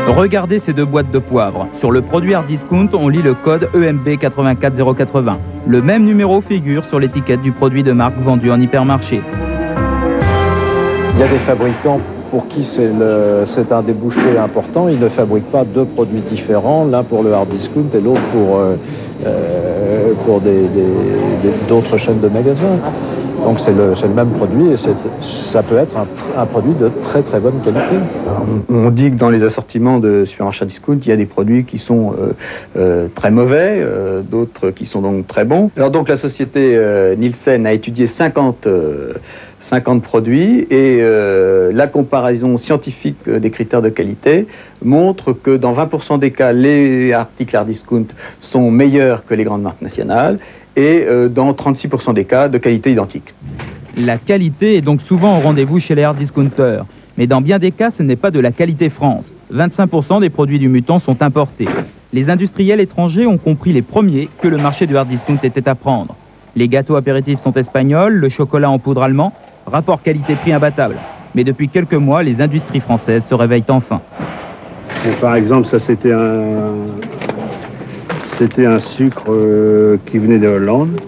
[SPEAKER 12] Regardez ces 2 boîtes de poivre. Sur le produit hard discount, on lit le code EMB 84080. Le même numéro figure sur l'étiquette du produit de marque vendu en hypermarché.
[SPEAKER 21] Il y a des fabricants pour qui c'est un débouché important. Ils ne fabriquent pas 2 produits différents, l'un pour le hard discount et l'autre pour d'autres chaînes de magasins. Donc c'est le même produit et ça peut être un produit de très très bonne qualité.
[SPEAKER 19] On dit que dans les assortiments de supermarchés discount, il y a des produits qui sont très mauvais, d'autres qui sont donc très bons. Alors donc la société Nielsen a étudié 50 produits et la comparaison scientifique des critères de qualité montre que dans 20% des cas, les articles hard discount sont meilleurs que les grandes marques nationales et dans 36% des cas, de qualité identique.
[SPEAKER 12] La qualité est donc souvent au rendez-vous chez les hard discounters. Mais dans bien des cas, ce n'est pas de la qualité France. 25% des produits du Mutant sont importés. Les industriels étrangers ont compris les premiers que le marché du hard discount était à prendre. Les gâteaux apéritifs sont espagnols, le chocolat en poudre allemand, rapport qualité-prix imbattable. Mais depuis quelques mois, les industries françaises se réveillent enfin.
[SPEAKER 14] Et par exemple, ça c'était un sucre qui venait de Hollande.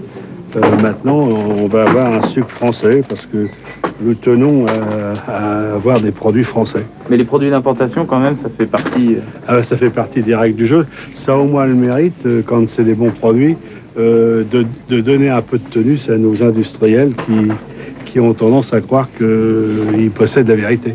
[SPEAKER 14] Maintenant, on va avoir un sucre français parce que nous tenons à avoir des produits français.
[SPEAKER 22] Mais les produits d'importation, quand même, ça fait partie...
[SPEAKER 14] ça fait partie des règles du jeu. Ça a au moins le mérite, quand c'est des bons produits, de donner un peu de tenue à nos industriels qui ont tendance à croire qu'ils possèdent la vérité.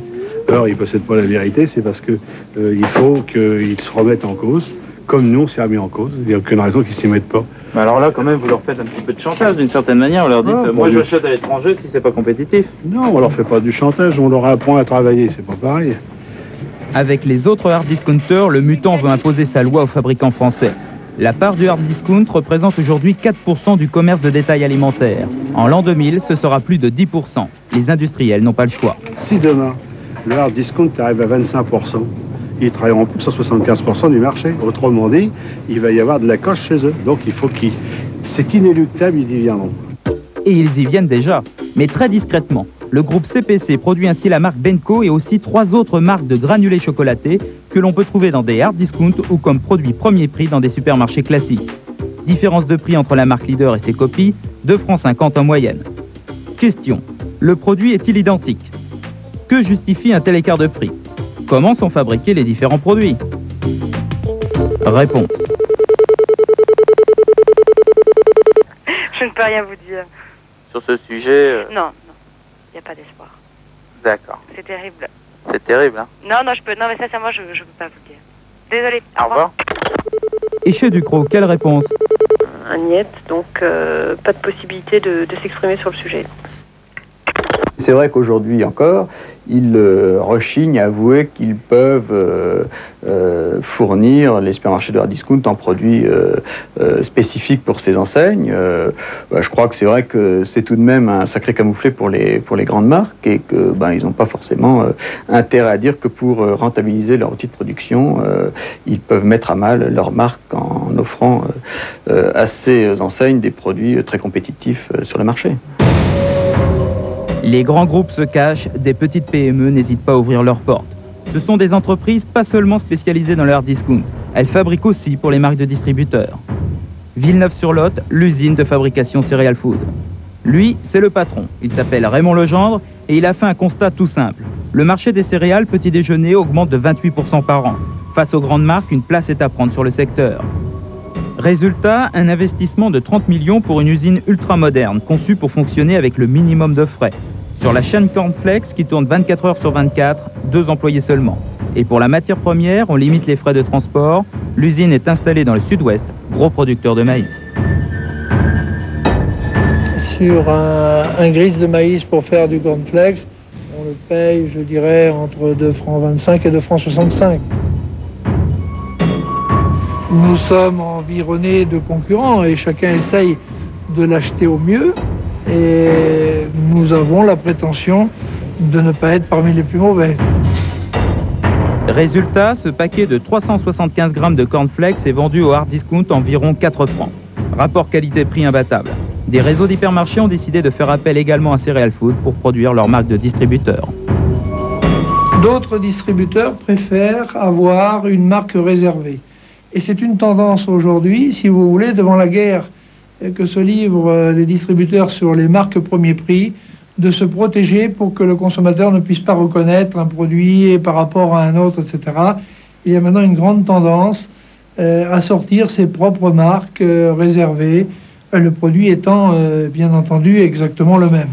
[SPEAKER 14] Alors, ils ne possèdent pas la vérité, c'est parce que il faut qu'ils se remettent en cause, comme nous, on s'est remis en cause. Il n'y a aucune raison qu'ils ne s'y mettent pas.
[SPEAKER 22] Mais alors là, quand même, vous leur faites un petit peu de chantage d'une certaine manière. Vous leur dites, moi je l'achète à l'étranger si c'est pas compétitif.
[SPEAKER 14] Non, on leur fait pas du chantage, on leur apprend à travailler, c'est pas pareil.
[SPEAKER 12] Avec les autres hard discounters, le mutant veut imposer sa loi aux fabricants français. La part du hard discount représente aujourd'hui 4% du commerce de détail alimentaire. En l'an 2000, ce sera plus de 10%. Les industriels n'ont pas le choix.
[SPEAKER 14] Si demain, le hard discount arrive à 25%, ils travailleront plus sur 75% du marché. Autrement dit, il va y avoir de la coche chez eux. Donc il faut qu'ils... C'est inéluctable, ils y viendront.
[SPEAKER 12] Et ils y viennent déjà, mais très discrètement. Le groupe CPC produit ainsi la marque Benco et aussi 3 autres marques de granulés chocolatés que l'on peut trouver dans des hard discount ou comme produit premier prix dans des supermarchés classiques. Différence de prix entre la marque leader et ses copies, 2,50 € en moyenne. Question, le produit est-il identique? Que justifie un tel écart de prix? Comment sont fabriqués les différents produits? Réponse.
[SPEAKER 13] Je ne peux rien vous dire.
[SPEAKER 22] Sur ce sujet...
[SPEAKER 13] Non, il n'y a pas d'espoir.
[SPEAKER 22] D'accord.
[SPEAKER 13] C'est terrible.
[SPEAKER 22] C'est terrible, hein?
[SPEAKER 13] Non, mais sincèrement, je ne peux pas vous dire. Désolée.
[SPEAKER 22] Au revoir.
[SPEAKER 12] Et chez Ducrot, quelle réponse?
[SPEAKER 13] Un niet, donc pas de possibilité de s'exprimer sur le sujet.
[SPEAKER 19] C'est vrai qu'aujourd'hui encore, ils rechignent à avouer qu'ils peuvent fournir les supermarchés de hard discount en produits spécifiques pour ces enseignes. Je crois que c'est vrai que c'est tout de même un sacré camouflet pour les grandes marques et que ils n'ont pas forcément intérêt à dire que pour rentabiliser leur outil de production, ils peuvent mettre à mal leur marque en offrant à ces enseignes des produits très compétitifs sur le marché.
[SPEAKER 12] Les grands groupes se cachent, des petites PME n'hésitent pas à ouvrir leurs portes. Ce sont des entreprises pas seulement spécialisées dans le hard discount, elles fabriquent aussi pour les marques de distributeurs. Villeneuve-sur-Lot, l'usine de fabrication Cereal Food. Lui, c'est le patron, il s'appelle Raymond Legendre et il a fait un constat tout simple. Le marché des céréales petit déjeuner augmente de 28% par an. Face aux grandes marques, une place est à prendre sur le secteur. Résultat, un investissement de 30 millions pour une usine ultra moderne, conçue pour fonctionner avec le minimum de frais. Sur la chaîne Cornflakes, qui tourne 24 heures sur 24, 2 employés seulement. Et pour la matière première, on limite les frais de transport. L'usine est installée dans le sud-ouest, gros producteur de maïs.
[SPEAKER 4] Sur un gris de maïs pour faire du Cornflakes, on le paye, je dirais, entre 2,25 francs et 2,65 francs. Nous sommes environnés de concurrents et chacun essaye de l'acheter au mieux. Et nous avons la prétention de ne pas être parmi les plus mauvais.
[SPEAKER 12] Résultat, ce paquet de 375 grammes de cornflakes est vendu au hard discount environ 4 francs. Rapport qualité-prix imbattable. Des réseaux d'hypermarchés ont décidé de faire appel également à Cereal Food pour produire leur marque de distributeur.
[SPEAKER 4] D'autres distributeurs préfèrent avoir une marque réservée. Et c'est une tendance aujourd'hui, si vous voulez, devant la guerre que se livrent les distributeurs sur les marques premier prix, de se protéger pour que le consommateur ne puisse pas reconnaître un produit par rapport à un autre, etc. Il y a maintenant une grande tendance à sortir ses propres marques réservées, le produit étant bien entendu exactement le même.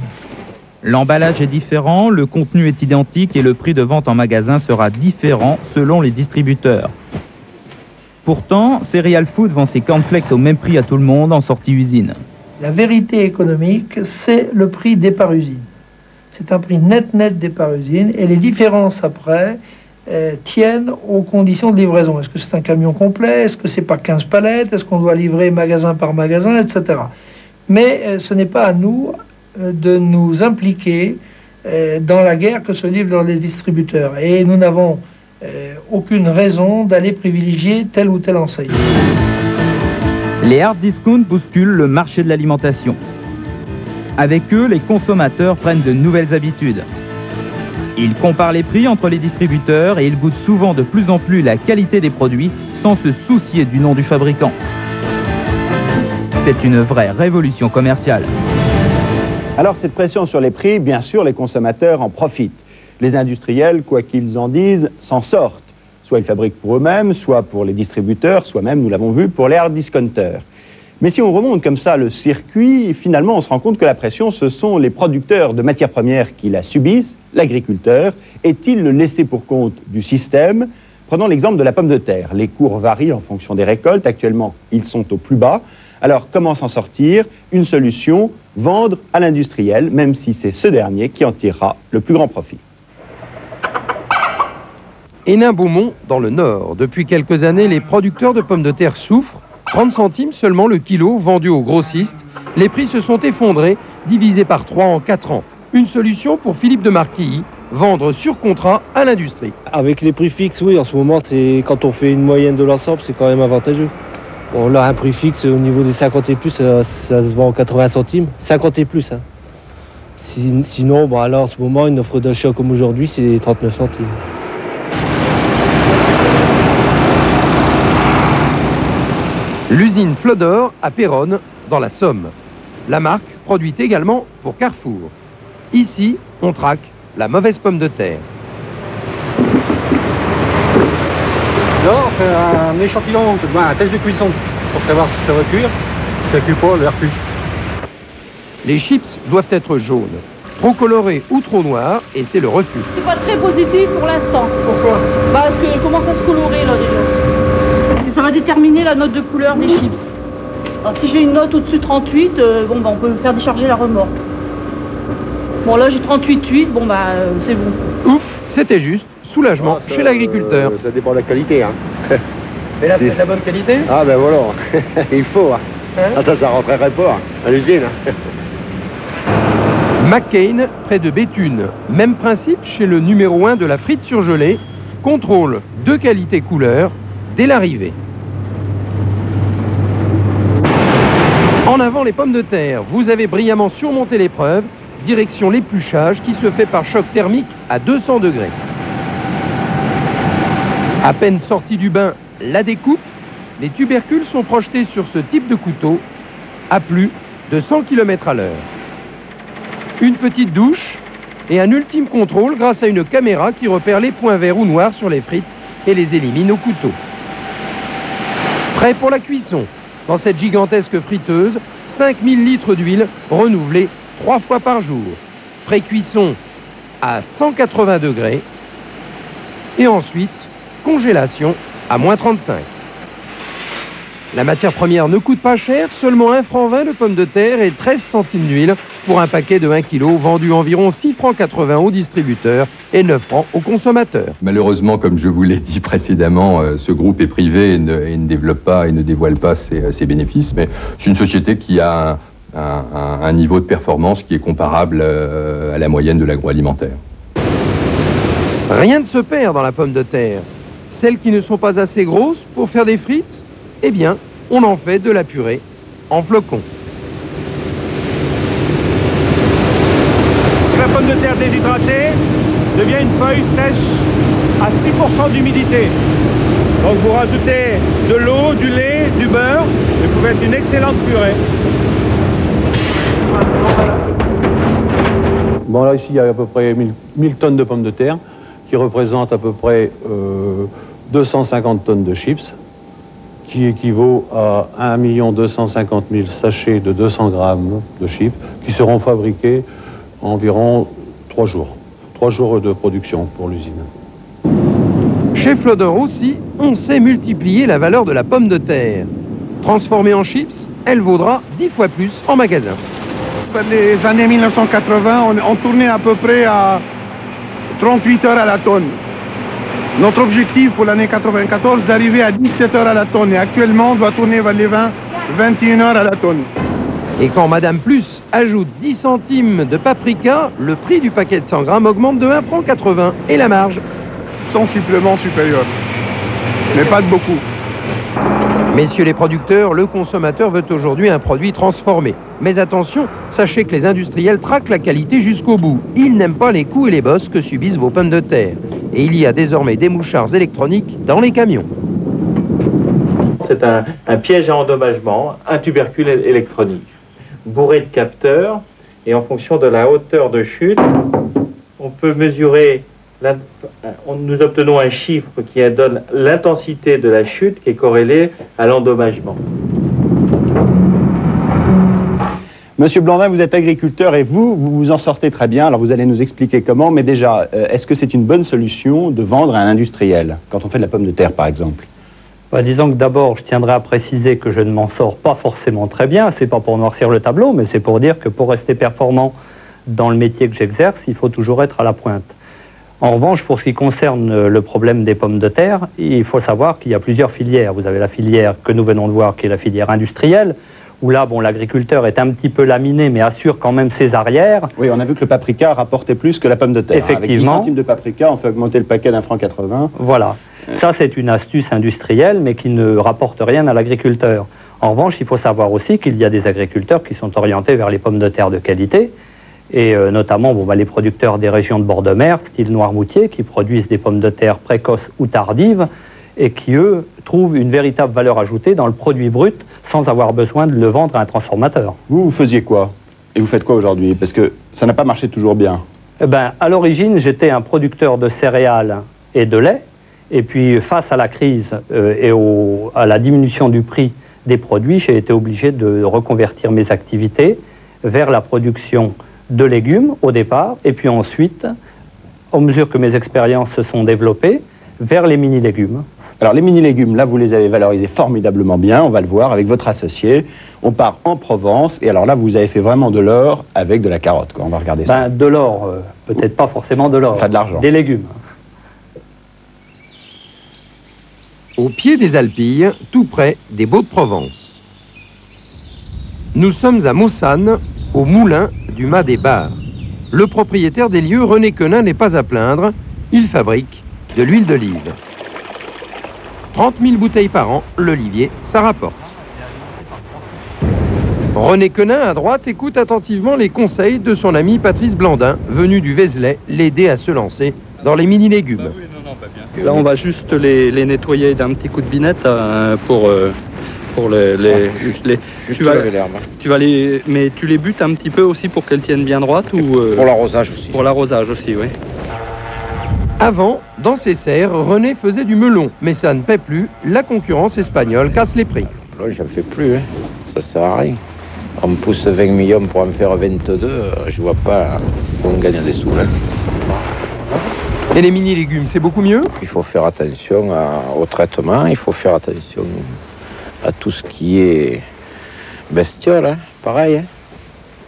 [SPEAKER 12] L'emballage est différent, le contenu est identique et le prix de vente en magasin sera différent selon les distributeurs. Pourtant, Cereal Food vend ses cornflakes au même prix à tout le monde en sortie usine.
[SPEAKER 4] La vérité économique, c'est le prix départ usine. C'est un prix net départ usine et les différences après tiennent aux conditions de livraison. Est-ce que c'est un camion complet? Est-ce que c'est pas 15 palettes? Est-ce qu'on doit livrer magasin par magasin, etc. Mais ce n'est pas à nous de nous impliquer dans la guerre que se livrent les distributeurs. Et nous n'avons aucune raison d'aller privilégier telle ou telle enseigne.
[SPEAKER 12] Les hard discount bousculent le marché de l'alimentation. Avec eux, les consommateurs prennent de nouvelles habitudes. Ils comparent les prix entre les distributeurs et ils goûtent souvent de plus en plus la qualité des produits sans se soucier du nom du fabricant. C'est une vraie révolution commerciale.
[SPEAKER 1] Alors cette pression sur les prix, bien sûr, les consommateurs en profitent. Les industriels, quoi qu'ils en disent, s'en sortent. Soit ils fabriquent pour eux-mêmes, soit pour les distributeurs, soit même, nous l'avons vu, pour les hard discounters. Mais si on remonte comme ça le circuit, finalement on se rend compte que la pression, ce sont les producteurs de matières premières qui la subissent, l'agriculteur. Est-il le laissé pour compte du système? Prenons l'exemple de la pomme de terre. Les cours varient en fonction des récoltes. Actuellement, ils sont au plus bas. Alors, comment s'en sortir? Une solution, vendre à l'industriel, même si c'est ce dernier qui en tirera le plus grand profit.
[SPEAKER 2] Hénin-Beaumont, dans le Nord. Depuis quelques années, les producteurs de pommes de terre souffrent. 30 centimes seulement le kilo vendu aux grossistes. Les prix se sont effondrés, divisés par 3 en 4 ans. Une solution pour Philippe de Marquilly, vendre sur contrat à l'industrie.
[SPEAKER 6] Avec les prix fixes, oui, en ce moment, quand on fait une moyenne de l'ensemble, c'est quand même avantageux. On a un prix fixe au niveau des 50 et plus, ça se vend en 80 centimes. 50 et plus. Hein. Sinon, bon, alors, en ce moment, une offre d'achat comme aujourd'hui, c'est 39 centimes.
[SPEAKER 2] L'usine Flodor à Péronne, dans la Somme. La marque produit également pour Carrefour. Ici, on traque la mauvaise pomme de terre.
[SPEAKER 23] Là, on fait un échantillon, un test de cuisson pour savoir si ça va cuire. Si ça ne cuit pas, le refuse.
[SPEAKER 2] Les chips doivent être jaunes. Trop colorés ou trop noirs, et c'est le refus.
[SPEAKER 24] C'est pas très positif pour l'instant.
[SPEAKER 23] Pourquoi?
[SPEAKER 24] Parce qu'elle commence à se colorer là déjà. Et ça va déterminer la note de couleur des chips. Alors si j'ai une note au-dessus de 38, bon bah on peut faire décharger la remorque. Bon là j'ai 38,8, bon bah c'est bon.
[SPEAKER 2] Ouf, c'était juste. Soulagement chez l'agriculteur.
[SPEAKER 3] Ça dépend de la qualité. Hein.
[SPEAKER 2] Mais là, c'est de la bonne qualité?
[SPEAKER 3] Ah ben voilà, il faut. Hein. Ah ça rentrerait pas à l'usine. Hein.
[SPEAKER 2] McCain, près de Béthune. Même principe chez le numéro 1 de la frite surgelée. Contrôle de qualité couleur dès l'arrivée. En avant les pommes de terre. Vous avez brillamment surmonté l'épreuve. Direction l'épluchage qui se fait par choc thermique à 200 degrés. À peine sorti du bain, la découpe, les tubercules sont projetés sur ce type de couteau à plus de 100 km à l'heure. Une petite douche et un ultime contrôle grâce à une caméra qui repère les points verts ou noirs sur les frites et les élimine au couteau. Prêt pour la cuisson. Dans cette gigantesque friteuse, 5000 litres d'huile renouvelée 3 fois par jour. Pré-cuisson à 180 degrés et ensuite congélation à moins 35. La matière première ne coûte pas cher, seulement 1,20 franc de pommes de terre et 13 centimes d'huile pour un paquet de 1 kg vendu environ 6,80 francs aux distributeurs et 9 francs aux consommateurs.
[SPEAKER 25] Malheureusement, comme je vous l'ai dit précédemment, ce groupe est privé et ne développe pas et ne dévoile pas ses bénéfices, mais c'est une société qui a un niveau de performance qui est comparable à la moyenne de l'agroalimentaire.
[SPEAKER 2] Rien ne se perd dans la pomme de terre. Celles qui ne sont pas assez grosses pour faire des frites, eh bien, on en fait de la purée en flocons.
[SPEAKER 26] La pomme de terre déshydratée devient une feuille sèche à 6% d'humidité. Donc vous rajoutez de l'eau, du lait, du beurre, et vous faites une excellente purée.
[SPEAKER 14] Bon là ici il y a à peu près 1000 tonnes de pommes de terre qui représentent à peu près 250 tonnes de chips, qui équivaut à 1 250 000 sachets de 200 grammes de chips qui seront fabriqués en environ 3 jours. 3 jours de production pour l'usine.
[SPEAKER 2] Chez Flodor aussi, on sait multiplier la valeur de la pomme de terre. Transformée en chips, elle vaudra 10 fois plus en magasin.
[SPEAKER 27] Dans les années 1980, on tournait à peu près à 38 heures à la tonne. Notre objectif pour l'année 94, d'arriver à 17 heures à la tonne. Et actuellement, on doit tourner vers les 21 heures à la tonne.
[SPEAKER 2] Et quand Madame Plus ajoute 10 centimes de paprika, le prix du paquet de 100 grammes augmente de 1,80 franc et la marge
[SPEAKER 27] sensiblement supérieure. Mais pas de beaucoup.
[SPEAKER 2] Messieurs les producteurs, le consommateur veut aujourd'hui un produit transformé. Mais attention, sachez que les industriels traquent la qualité jusqu'au bout. Ils n'aiment pas les coups et les bosses que subissent vos pommes de terre. Et il y a désormais des mouchards électroniques dans les camions.
[SPEAKER 9] C'est un piège à endommagement, un tubercule électronique, bourré de capteurs, et en fonction de la hauteur de chute, on peut mesurer, nous obtenons un chiffre qui donne l'intensité de la chute qui est corrélée à l'endommagement.
[SPEAKER 1] Monsieur Blandin, vous êtes agriculteur et vous vous en sortez très bien. Alors vous allez nous expliquer comment, mais déjà, est-ce que c'est une bonne solution de vendre à un industriel, quand on fait de la pomme de terre par exemple?
[SPEAKER 23] Disons que d'abord, je tiendrai à préciser que je ne m'en sors pas forcément très bien. C'est pas pour noircir le tableau, mais c'est pour dire que pour rester performant dans le métier que j'exerce, il faut toujours être à la pointe. En revanche, pour ce qui concerne le problème des pommes de terre, il faut savoir qu'il y a plusieurs filières. Vous avez la filière que nous venons de voir, qui est la filière industrielle, où là, bon, l'agriculteur est un petit peu laminé, mais assure quand même ses arrières.
[SPEAKER 1] Oui, on a vu que le paprika rapportait plus que la pomme de terre.
[SPEAKER 23] Effectivement.
[SPEAKER 1] Avec 10 centimes de paprika, on fait augmenter le paquet d'1,80 €.
[SPEAKER 23] Voilà. Ça, c'est une astuce industrielle, mais qui ne rapporte rien à l'agriculteur. En revanche, il faut savoir aussi qu'il y a des agriculteurs qui sont orientés vers les pommes de terre de qualité, et notamment les producteurs des régions de bord de mer, style Noirmoutier, qui produisent des pommes de terre précoces ou tardives, et qui, eux, trouvent une véritable valeur ajoutée dans le produit brut, sans avoir besoin de le vendre à un transformateur.
[SPEAKER 1] Vous faisiez quoi? Et vous faites quoi aujourd'hui? Parce que ça n'a pas marché toujours bien.
[SPEAKER 23] À l'origine, j'étais un producteur de céréales et de lait. Et puis, face à la crise et à la diminution du prix des produits, j'ai été obligé de reconvertir mes activités vers la production de légumes au départ, et puis ensuite, au mesure que mes expériences se sont développées, vers les mini-légumes.
[SPEAKER 1] Alors, les mini-légumes, là, vous les avez valorisés formidablement bien, on va le voir avec votre associé. On part en Provence, et alors là, vous avez fait vraiment de l'or avec de la carotte, quoi. On va regarder ça.
[SPEAKER 23] De l'or, peut-être pas forcément de l'or.
[SPEAKER 1] Enfin, de l'argent.
[SPEAKER 23] Des légumes.
[SPEAKER 2] Au pied des Alpilles, tout près des Baux-de-Provence. Nous sommes à Maussanne, au moulin du Mas des Bars. Le propriétaire des lieux, René Quenin, n'est pas à plaindre. Il fabrique de l'huile d'olive. 30 000 bouteilles par an, l'olivier, ça rapporte. René Quenin, à droite, écoute attentivement les conseils de son ami Patrice Blandin, venu du Vézelay, l'aider à se lancer dans les mini-légumes.
[SPEAKER 7] Là, on va juste les nettoyer d'un petit coup de binette pour les tu vas les, mais tu les butes un petit peu aussi pour qu'elles tiennent bien droites ou
[SPEAKER 8] pour l'arrosage aussi.
[SPEAKER 7] Pour l'arrosage aussi, oui.
[SPEAKER 2] Avant, dans ses serres, René faisait du melon, mais ça ne paie plus. La concurrence espagnole casse les prix.
[SPEAKER 8] Là, j'en fais plus, hein. Ça sert à rien. On me pousse 20 millions pour en faire 22, je vois pas où on gagne des sous là.
[SPEAKER 2] Et les mini-légumes, c'est beaucoup mieux?
[SPEAKER 8] Il faut faire attention au traitement, il faut faire attention à tout ce qui est bestiole, hein. Pareil. Hein.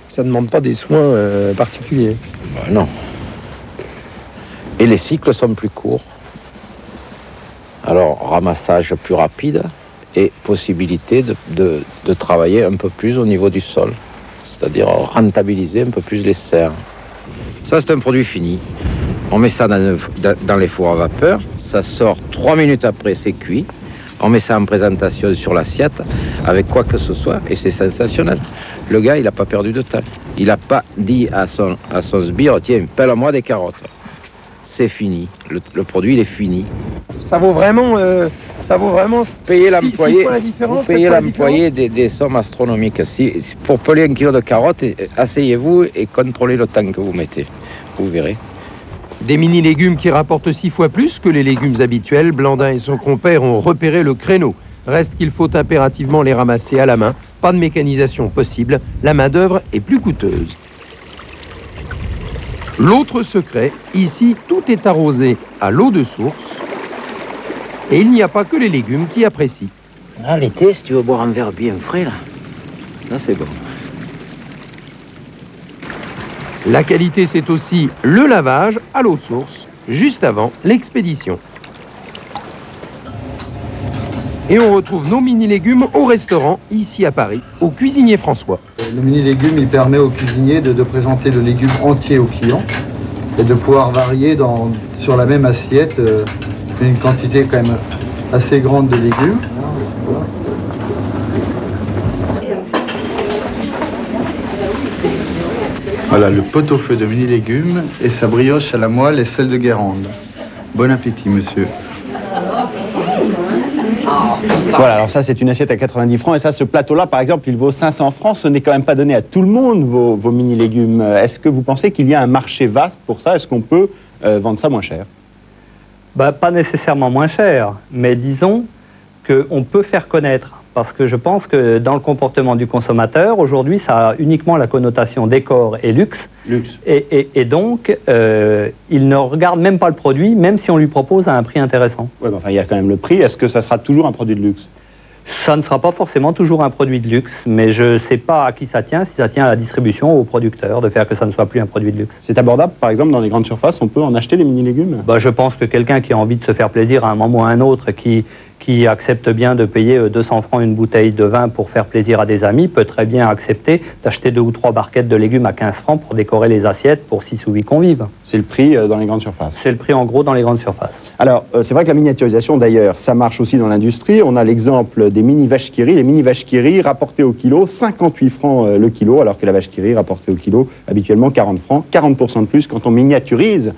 [SPEAKER 2] Ça ne demande pas des soins particuliers?
[SPEAKER 8] Non. Et les cycles sont plus courts. Alors, ramassage plus rapide et possibilité de travailler un peu plus au niveau du sol. C'est-à-dire rentabiliser un peu plus les serres. Ça, c'est un produit fini. On met ça dans les fours à vapeur. Ça sort 3 minutes après, c'est cuit. On met ça en présentation sur l'assiette avec quoi que ce soit et c'est sensationnel. Le gars, il n'a pas perdu de temps. Il n'a pas dit à son sbire, tiens, pèle-moi des carottes. C'est fini. Le produit, il est fini.
[SPEAKER 2] Ça vaut vraiment
[SPEAKER 8] payer l'employé.
[SPEAKER 2] Vous
[SPEAKER 8] payez l'employé des sommes astronomiques. Pour peler 1 kilo de carottes, asseyez-vous et contrôlez le temps que vous mettez. Vous verrez.
[SPEAKER 2] Des mini-légumes qui rapportent 6 fois plus que les légumes habituels. Blandin et son compère ont repéré le créneau. Reste qu'il faut impérativement les ramasser à la main. Pas de mécanisation possible. La main-d'œuvre est plus coûteuse. L'autre secret, ici, tout est arrosé à l'eau de source. Et il n'y a pas que les légumes qui apprécient.
[SPEAKER 8] Ah, l'été, si tu veux boire un verre bien frais, là, ça c'est bon.
[SPEAKER 2] La qualité, c'est aussi le lavage à l'eau de source, juste avant l'expédition. Et on retrouve nos mini-légumes au restaurant, ici à Paris, au Cuisinier François.
[SPEAKER 11] Le mini-légume, il permet au cuisinier de présenter le légume entier au client et de pouvoir varier sur la même assiette une quantité quand même assez grande de légumes. Voilà le pot-au-feu de mini-légumes et sa brioche à la moelle et celle de Guérande. Bon appétit, monsieur.
[SPEAKER 1] Voilà, alors ça c'est une assiette à 90 francs et ça, ce plateau-là par exemple, il vaut 500 francs. Ce n'est quand même pas donné à tout le monde, vos mini-légumes. Est-ce que vous pensez qu'il y a un marché vaste pour ça? Est-ce qu'on peut vendre ça moins cher?
[SPEAKER 23] Pas nécessairement moins cher, mais disons qu'on peut faire connaître parce que je pense que dans le comportement du consommateur, aujourd'hui, ça a uniquement la connotation décor et luxe. Et donc, il ne regarde même pas le produit, même si on lui propose à un prix intéressant.
[SPEAKER 1] Oui, mais enfin, il y a quand même le prix. Est-ce que ça sera toujours un produit de luxe?
[SPEAKER 23] Ça ne sera pas forcément toujours un produit de luxe, mais je ne sais pas à qui ça tient, si ça tient à la distribution ou au producteur, de faire que ça ne soit plus un produit de luxe.
[SPEAKER 1] C'est abordable, par exemple, dans les grandes surfaces, on peut en acheter les mini-légumes?
[SPEAKER 23] Je pense que quelqu'un qui a envie de se faire plaisir à un moment ou à un autre, qui accepte bien de payer 200 francs une bouteille de vin pour faire plaisir à des amis, peut très bien accepter d'acheter 2 ou 3 barquettes de légumes à 15 francs pour décorer les assiettes pour 6 ou 8 convives.
[SPEAKER 1] C'est le prix dans les grandes surfaces?
[SPEAKER 23] C'est le prix en gros dans les grandes surfaces.
[SPEAKER 1] Alors, c'est vrai que la miniaturisation, d'ailleurs, ça marche aussi dans l'industrie. On a l'exemple des mini vaches qui rient. Les mini vaches qui rient rapportées au kilo, 58 francs le kilo, alors que la vache qui rit rapportée au kilo, habituellement 40 francs, 40% de plus quand on miniaturise.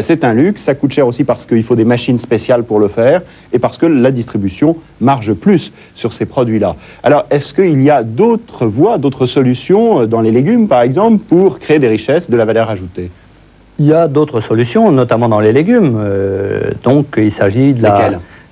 [SPEAKER 1] C'est un luxe, ça coûte cher aussi parce qu'il faut des machines spéciales pour le faire et parce que la distribution marge plus sur ces produits-là. Alors, est-ce qu'il y a d'autres voies, d'autres solutions dans les légumes, par exemple, pour créer des richesses, de la valeur ajoutée?
[SPEAKER 23] Il y a d'autres solutions, notamment dans les légumes. Donc, il s'agit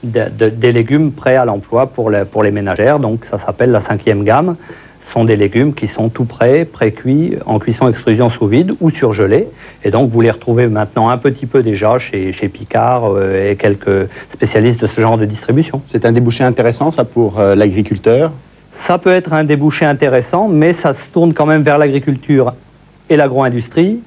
[SPEAKER 23] des légumes prêts à l'emploi pour les ménagères. Donc, ça s'appelle la 5e gamme. Ce sont des légumes qui sont tout prêts, pré-cuits, en cuisson extrusion sous vide ou surgelés. Et donc, vous les retrouvez maintenant un petit peu déjà chez Picard et quelques spécialistes de ce genre de distribution.
[SPEAKER 1] C'est un débouché intéressant, ça, pour l'agriculteur?
[SPEAKER 23] Ça peut être un débouché intéressant, mais ça se tourne quand même vers l'agriculture et l'agro-industrie.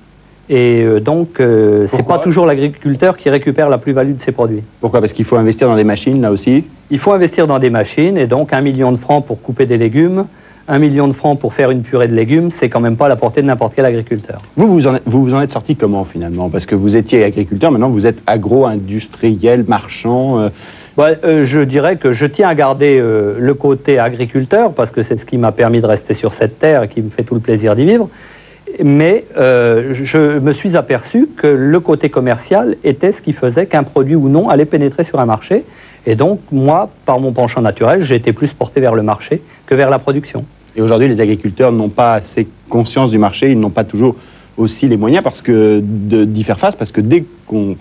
[SPEAKER 23] Et donc, c'est pas toujours l'agriculteur qui récupère la plus-value de ses produits.
[SPEAKER 1] Pourquoi? Parce qu'il faut investir dans des machines, là aussi?
[SPEAKER 23] Il faut investir dans des machines, et donc 1 million de francs pour couper des légumes, 1 million de francs pour faire une purée de légumes, c'est quand même pas à la portée de n'importe quel agriculteur.
[SPEAKER 1] Vous en êtes sorti comment, finalement? Parce que vous étiez agriculteur, maintenant vous êtes agro-industriel, marchand...
[SPEAKER 23] je dirais que je tiens à garder le côté agriculteur, parce que c'est ce qui m'a permis de rester sur cette terre et qui me fait tout le plaisir d'y vivre. Mais je me suis aperçu que le côté commercial était ce qui faisait qu'un produit ou non allait pénétrer sur un marché. Et donc, moi, par mon penchant naturel, j'ai été plus porté vers le marché que vers la production.
[SPEAKER 1] Et aujourd'hui, les agriculteurs n'ont pas assez conscience du marché, ils n'ont pas toujours aussi les moyens d'y faire face, parce que dès qu'on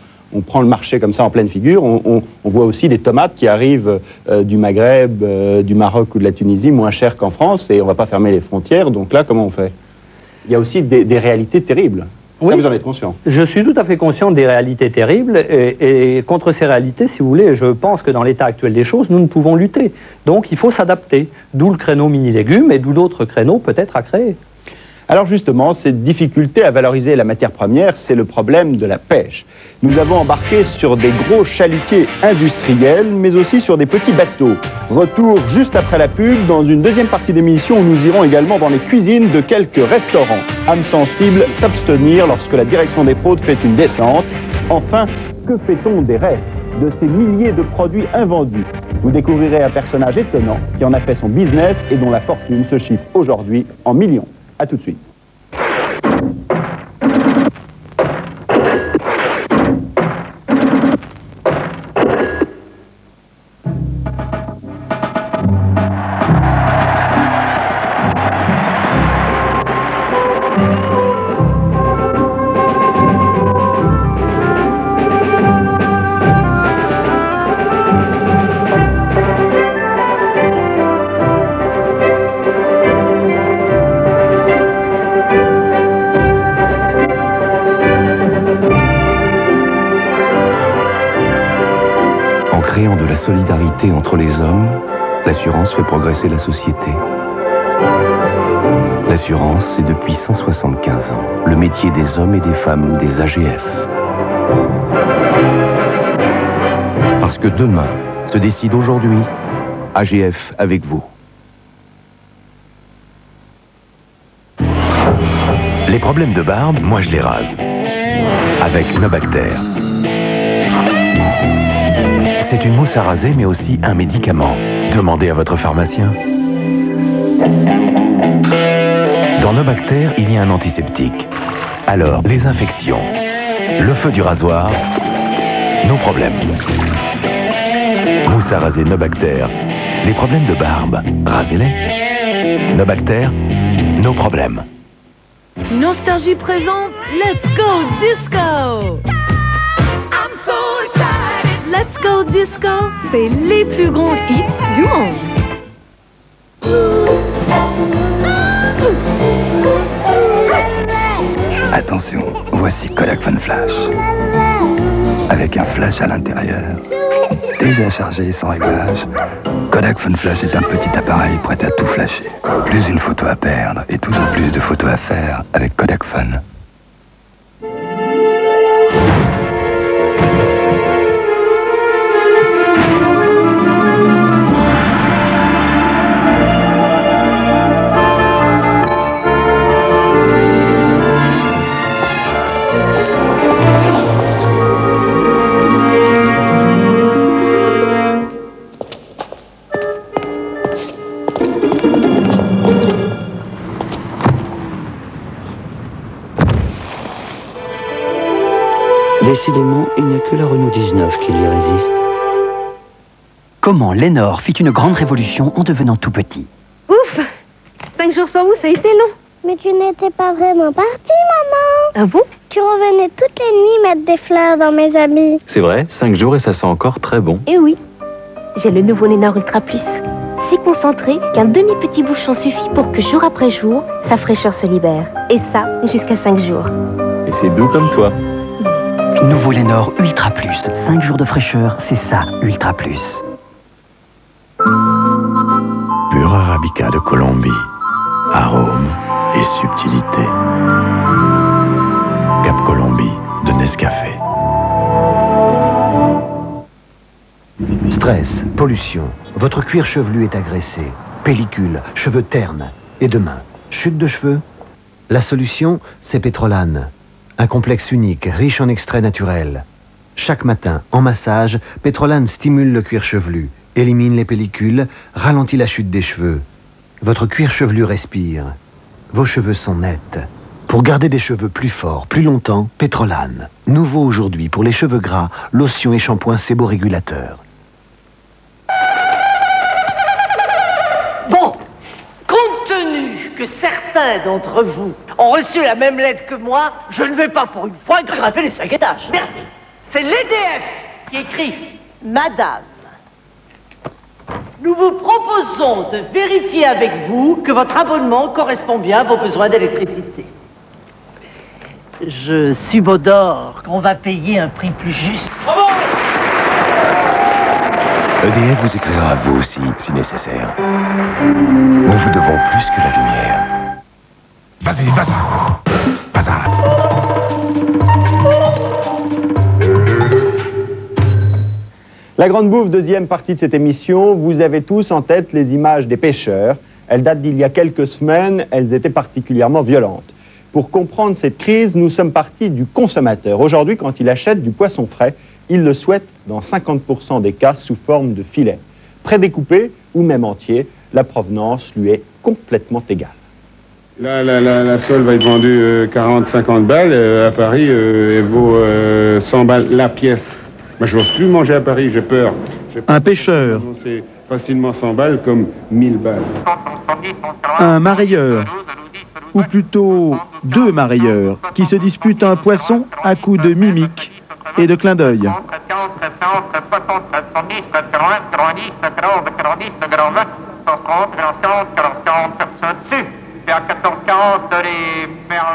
[SPEAKER 1] prend le marché comme ça en pleine figure, on voit aussi des tomates qui arrivent du Maghreb, du Maroc ou de la Tunisie moins chères qu'en France, et on ne va pas fermer les frontières. Donc là, comment on fait? Il y a aussi des réalités terribles.
[SPEAKER 23] Oui,
[SPEAKER 1] ça, vous en êtes conscient?
[SPEAKER 23] Je suis tout à fait conscient des réalités terribles, et contre ces réalités, si vous voulez, je pense que dans l'état actuel des choses, nous ne pouvons lutter. Donc il faut s'adapter, d'où le créneau mini-légumes, et d'où d'autres créneaux peut-être à créer.
[SPEAKER 1] Alors justement, cette difficulté à valoriser la matière première, c'est le problème de la pêche. Nous avons embarqué sur des gros chalutiers industriels, mais aussi sur des petits bateaux. Retour juste après la pub, dans une deuxième partie d'émission où nous irons également dans les cuisines de quelques restaurants. Âme sensible, s'abstenir lorsque la direction des fraudes fait une descente. Enfin, que fait-on des restes de ces milliers de produits invendus? Vous découvrirez un personnage étonnant qui en a fait son business et dont la fortune se chiffre aujourd'hui en millions. A tout de suite.
[SPEAKER 5] Créant de la solidarité entre les hommes, l'assurance fait progresser la société. L'assurance, c'est depuis 175 ans le métier des hommes et des femmes des AGF. Parce que demain se décide aujourd'hui, AGF avec vous. Les problèmes de barbe, moi je les rase. Avec Nobacter. C'est une mousse à raser, mais aussi un médicament. Demandez à votre pharmacien. Dans Nobacter, il y a un antiseptique. Alors, les infections, le feu du rasoir, nos problèmes. Mousse à raser Nobacter. Les problèmes de barbe, rasez-les. Nobacter, nos problèmes.
[SPEAKER 10] Nostalgie présente Let's Go Disco! Let's Go Disco, c'est les plus grands hits du monde.
[SPEAKER 15] Attention, voici Kodak Fun Flash. Avec un flash à l'intérieur, déjà chargé sans réglage, Kodak Fun Flash est un petit appareil prêt à tout flasher. Plus une photo à perdre et toujours plus de photos à faire avec Kodak Fun.
[SPEAKER 16] Décidément, il n'y a que la Renault 19 qui lui résiste.
[SPEAKER 17] Comment Lénore fit une grande révolution en devenant tout petit.
[SPEAKER 18] Ouf! 5 jours sans vous, ça a été long.
[SPEAKER 20] Mais tu n'étais pas vraiment partie, maman.
[SPEAKER 18] Ah bon?
[SPEAKER 20] Tu revenais toutes les nuits mettre des fleurs dans mes habits.
[SPEAKER 21] C'est vrai, 5 jours et ça sent encore très bon.
[SPEAKER 18] Eh oui, j'ai le nouveau Lénore Ultra Plus. Si concentré qu'un demi-petit bouchon suffit pour que jour après jour, sa fraîcheur se libère. Et ça, jusqu'à 5 jours.
[SPEAKER 21] Et c'est doux comme toi.
[SPEAKER 17] Nouveau Lénore Ultra Plus. 5 jours de fraîcheur, c'est ça, Ultra Plus.
[SPEAKER 5] Pur Arabica de Colombie. Arôme et subtilité. Cap Colombie de Nescafé.
[SPEAKER 22] Stress, pollution, votre cuir chevelu est agressé. Pellicule, cheveux ternes. Et demain, chute de cheveux? La solution, c'est Pétrolane. Un complexe unique, riche en extraits naturels. Chaque matin, en massage, Pétrolane stimule le cuir chevelu, élimine les pellicules, ralentit la chute des cheveux. Votre cuir chevelu respire. Vos cheveux sont nets. Pour garder des cheveux plus forts, plus longtemps, Pétrolane. Nouveau aujourd'hui pour les cheveux gras, lotion et shampoing séborégulateur.
[SPEAKER 28] Bon, compte tenu que certains d'entre vous ont reçu la même lettre que moi, je ne vais pas pour une fois grimper les 5 étages. Merci. C'est l'EDF qui écrit « Madame, nous vous proposons de vérifier avec vous que votre abonnement correspond bien à vos besoins d'électricité. Je subodore qu'on va payer un prix plus juste. »
[SPEAKER 5] EDF vous écrira à vous aussi, si nécessaire. Nous vous devons plus que la lumière. Vas-y, vas-y. Vas-y.
[SPEAKER 1] La Grande Bouffe, deuxième partie de cette émission, vous avez tous en tête les images des pêcheurs. Elles datent d'il y a quelques semaines, elles étaient particulièrement violentes. Pour comprendre cette crise, nous sommes partis du consommateur. Aujourd'hui, quand il achète du poisson frais, il le souhaite dans 50% des cas sous forme de filet. Prédécoupé ou même entier, la provenance lui est complètement égale.
[SPEAKER 14] Là, la sole va être vendue 40-50 balles. À Paris, elle vaut 100 balles la pièce. Moi, je n'ose plus manger à Paris, j'ai peur.
[SPEAKER 29] Un pêcheur.
[SPEAKER 14] C'est facilement 100 balles comme 1000 balles.
[SPEAKER 29] Un marailleur, ou plutôt 2 marailleurs, qui se disputent un poisson à coups de mimiques et de clins d'œil.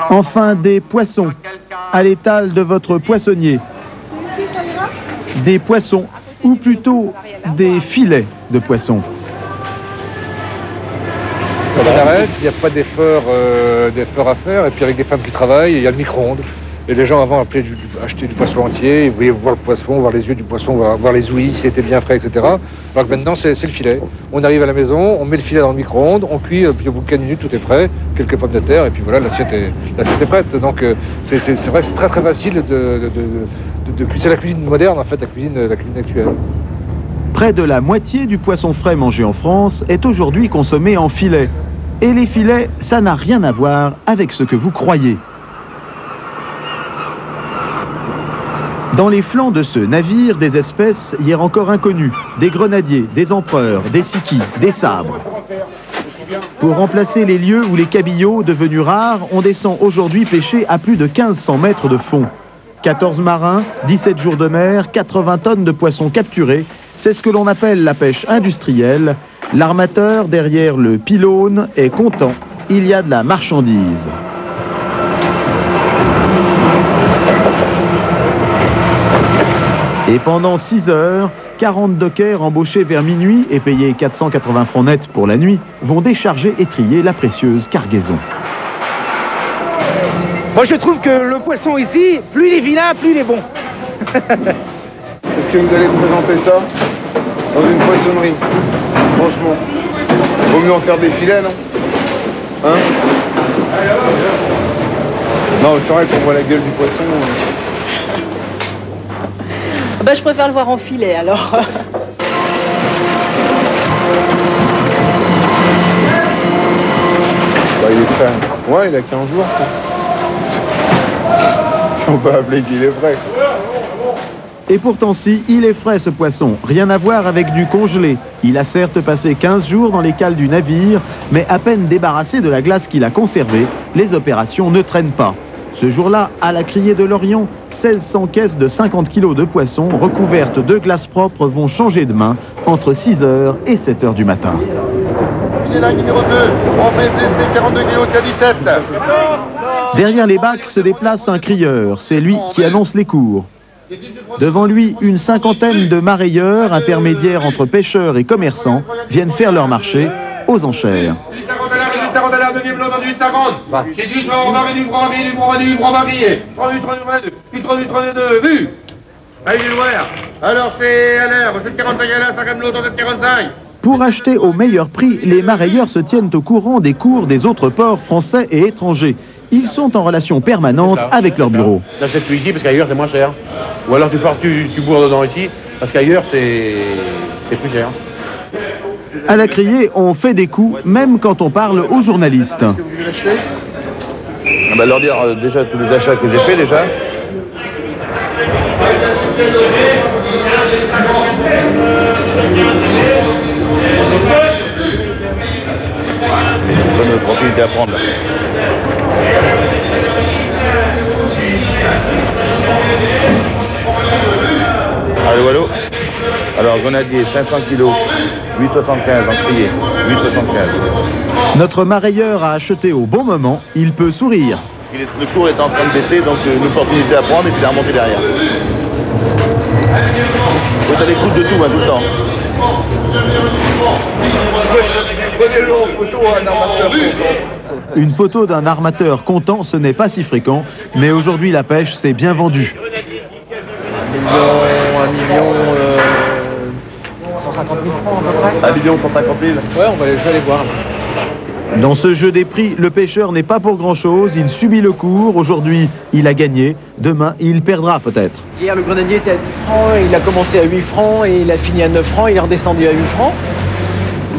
[SPEAKER 29] Enfin, des poissons à l'étal de votre poissonnier. Des poissons, ou plutôt des filets de poissons.
[SPEAKER 30] On s'arrête, il n'y a pas d'effort à faire, et puis avec des femmes qui travaillent, il y a le micro-ondes. Et les gens avant achetaient du poisson entier, ils voulaient voir le poisson, voir les yeux du poisson, voir les ouïes, s'il était bien frais, etc. Alors que maintenant, c'est le filet. On arrive à la maison, on met le filet dans le micro-ondes, on cuit, puis au bout de 4 minutes, tout est prêt, quelques pommes de terre, et puis voilà, l'assiette est prête. Donc c'est vrai que c'est très très facile de cuisiner. C'est la cuisine moderne, en fait, la cuisine actuelle.
[SPEAKER 29] Près de la moitié du poisson frais mangé en France est aujourd'hui consommé en filet. Et les filets, ça n'a rien à voir avec ce que vous croyez. Dans les flancs de ce navire, des espèces hier encore inconnues. Des grenadiers, des empereurs, des sikis, des sabres. Pour remplacer les lieux où les cabillots, devenus rares, on descend aujourd'hui pêcher à plus de 1500 mètres de fond. 14 marins, 17 jours de mer, 80 tonnes de poissons capturés. C'est ce que l'on appelle la pêche industrielle. L'armateur, derrière le pylône, est content. Il y a de la marchandise. Et pendant 6 heures, 40 dockers embauchés vers minuit et payés 480 francs nets pour la nuit vont décharger et trier la précieuse cargaison.
[SPEAKER 3] Moi je trouve que le poisson ici, plus il est vilain, plus il est bon.
[SPEAKER 4] Est-ce que vous allez me présenter ça dans une poissonnerie? Franchement, vaut mieux en faire des filets, non? Hein? Non, c'est vrai qu'on voit la gueule du poisson.
[SPEAKER 6] Bah, je préfère le voir en filet, alors.
[SPEAKER 4] Bah, il est frais. Ouais, il a 15 jours. Si on peut appeler qu'il est frais.
[SPEAKER 29] Et pourtant si, il est frais ce poisson, rien à voir avec du congelé. Il a certes passé 15 jours dans les cales du navire, mais à peine débarrassé de la glace qu'il a conservée, les opérations ne traînent pas. Ce jour-là, à la Criée de Lorient, 1600 caisses de 50 kg de poissons recouvertes de glace propre vont changer de main entre 6 h et 7 h du matin.
[SPEAKER 4] Il est là, numéro 2, on fait blessé 42 kg, cas 17.
[SPEAKER 29] Derrière les bacs se déplace un crieur, c'est lui qui annonce les cours. Devant lui, une cinquantaine de marailleurs, intermédiaires entre pêcheurs et commerçants, viennent faire leur marché aux enchères. Pour acheter au meilleur prix, les marailleurs se tiennent au courant des cours des autres ports français et étrangers. Ils sont en relation permanente avec leur bureau.
[SPEAKER 12] T'achètes tout ici parce qu'ailleurs c'est moins cher. Ou alors tu bourres dedans ici parce qu'ailleurs c'est plus cher.
[SPEAKER 29] À la Criée, on fait des coups, même quand on parle aux journalistes.
[SPEAKER 12] On va leur dire déjà tous les achats que j'ai faits déjà. Bonne opportunité à prendre. Allô, allô. Alors, grenadier, 500 kg, 8,75 en crié, 8,75.
[SPEAKER 29] Notre marailleur a acheté au bon moment, il peut sourire.
[SPEAKER 12] Le cours est en train de baisser, donc une opportunité à prendre et puis à remonter derrière. Vous êtes à l'écoute de tout, hein, tout le temps. Une photo d'un armateur content, ce n'est pas si fréquent, mais aujourd'hui la pêche s'est bien vendue.
[SPEAKER 4] 1 million 150 000 francs à peu près. 1 million 150 000. Ouais, je vais aller voir.
[SPEAKER 29] Dans ce jeu des prix, le pêcheur n'est pas pour grand-chose, il subit le cours, aujourd'hui il a gagné, demain il perdra peut-être.
[SPEAKER 3] Hier le grenadier était à 8 francs, il a commencé à 8 francs et il a fini à 9 francs, il est redescendu à 8 francs.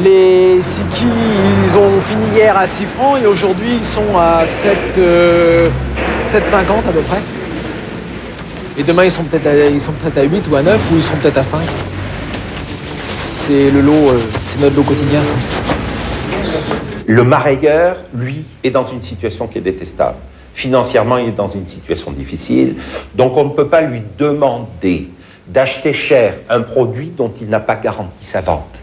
[SPEAKER 3] Les sikis, ils ont fini hier à 6 francs et aujourd'hui ils sont à 7,50 à peu près. Et demain ils sont peut-être à 8 ou à 9 ou ils sont peut-être à 5. C'est le lot, c'est notre lot quotidien ça.
[SPEAKER 13] Le marailleur, lui, est dans une situation qui est détestable. Financièrement, il est dans une situation difficile. Donc, on ne peut pas lui demander d'acheter cher un produit dont il n'a pas garanti sa vente.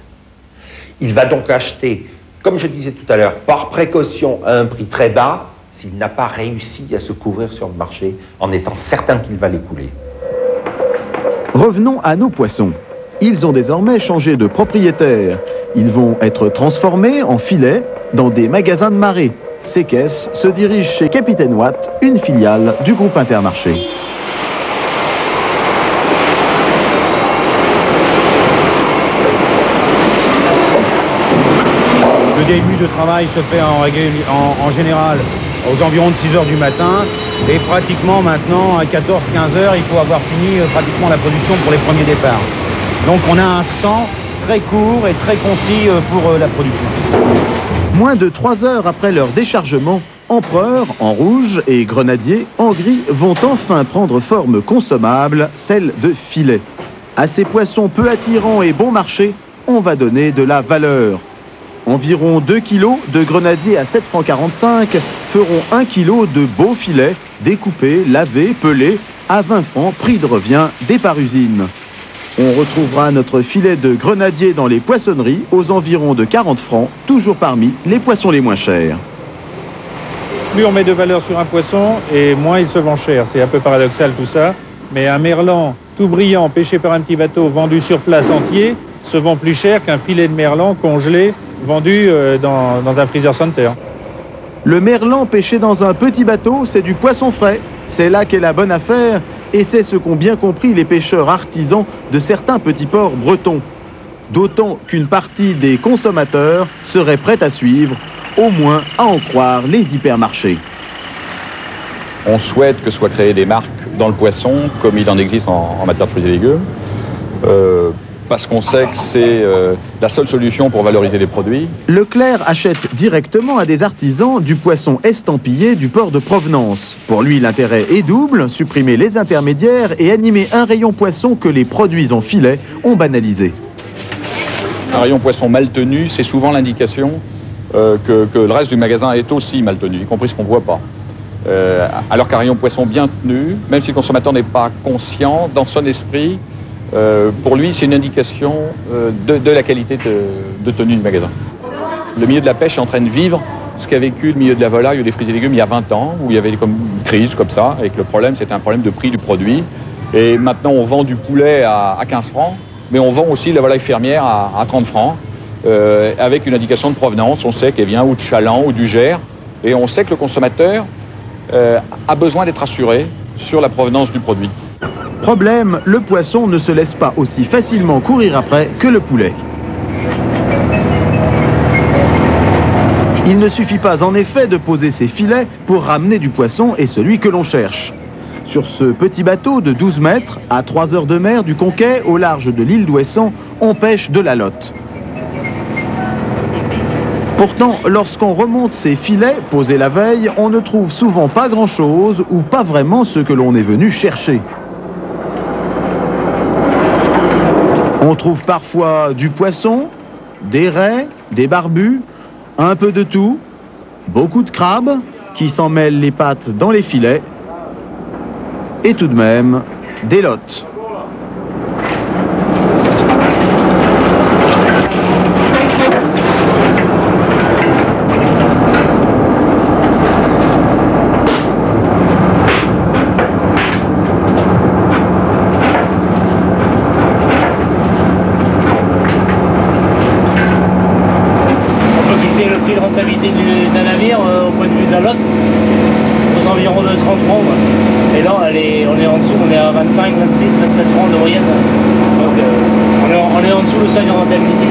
[SPEAKER 13] Il va donc acheter, comme je disais tout à l'heure, par précaution à un prix très bas, s'il n'a pas réussi à se couvrir sur le marché en étant certain qu'il va l'écouler.
[SPEAKER 29] Revenons à nos poissons. Ils ont désormais changé de propriétaire. Ils vont être transformés en filets dans des magasins de marée. Ces caisses se dirigent chez Capitaine Watt, une filiale du groupe Intermarché.
[SPEAKER 14] Le début de travail se fait en général aux environs de 6 h du matin et pratiquement maintenant à 14-15 h il faut avoir fini pratiquement la production pour les premiers départs. Donc on a un temps très court et très concis pour la production.
[SPEAKER 29] Moins de 3 heures après leur déchargement, Empereur en rouge et Grenadier en gris vont enfin prendre forme consommable, celle de filet. À ces poissons peu attirants et bon marché, on va donner de la valeur. Environ 2 kg de Grenadier à 7,45 francs feront 1 kg de beaux filets, découpés, lavés, pelés, à 20 francs, prix de revient départ usine. On retrouvera notre filet de grenadier dans les poissonneries aux environs de 40 francs, toujours parmi les poissons les moins chers.
[SPEAKER 2] Plus on met de valeur sur un poisson et moins il se vend cher. C'est un peu paradoxal tout ça, mais un merlan tout brillant pêché par un petit bateau vendu sur place entier se vend plus cher qu'un filet de merlan congelé vendu dans un freezer center.
[SPEAKER 29] Le merlan pêché dans un petit bateau, c'est du poisson frais. C'est là qu'est la bonne affaire et c'est ce qu'ont bien compris les pêcheurs artisans de certains petits ports bretons. D'autant qu'une partie des consommateurs serait prête à suivre, au moins à en croire les hypermarchés.
[SPEAKER 7] On souhaite que soient créées des marques dans le poisson, comme il en existe en matière de fruits et légumes, parce qu'on sait que c'est la seule solution pour valoriser les produits.
[SPEAKER 29] Leclerc achète directement à des artisans du poisson estampillé du port de provenance. Pour lui, l'intérêt est double, supprimer les intermédiaires et animer un rayon poisson que les produits en filet ont banalisé.
[SPEAKER 7] Un rayon poisson mal tenu, c'est souvent l'indication que le reste du magasin est aussi mal tenu, y compris ce qu'on ne voit pas. Alors qu'un rayon poisson bien tenu, même si le consommateur n'est pas conscient, dans son esprit, pour lui, c'est une indication de la qualité de tenue du magasin. Le milieu de la pêche est en train de vivre ce qu'a vécu le milieu de la volaille ou des fruits et légumes il y a 20 ans, où il y avait comme une crise comme ça, et que le problème, c'était un problème de prix du produit. Et maintenant, on vend du poulet à 15 francs, mais on vend aussi la volaille fermière à 30 francs, avec une indication de provenance. On sait qu'elle vient ou de Chaland ou du Gers, et on sait que le consommateur a besoin d'être assuré sur la provenance du produit.
[SPEAKER 29] Problème, le poisson ne se laisse pas aussi facilement courir après que le poulet. Il ne suffit pas en effet de poser ses filets pour ramener du poisson et celui que l'on cherche. Sur ce petit bateau de 12 mètres, à 3 heures de mer du Conquet, au large de l'île d'Ouessant, on pêche de la lotte. Pourtant, lorsqu'on remonte ces filets posés la veille, on ne trouve souvent pas grand-chose ou pas vraiment ce que l'on est venu chercher. On trouve parfois du poisson, des raies, des barbus, un peu de tout, beaucoup de crabes qui s'en mêlent les pattes dans les filets et tout de même des lottes.
[SPEAKER 8] D'un navire au point de vue de la lotte aux environs de 30 francs. Et là on est en dessous, on est à 25, 26, 27 francs de moyenne. Donc on est en dessous le seuil de rentabilité.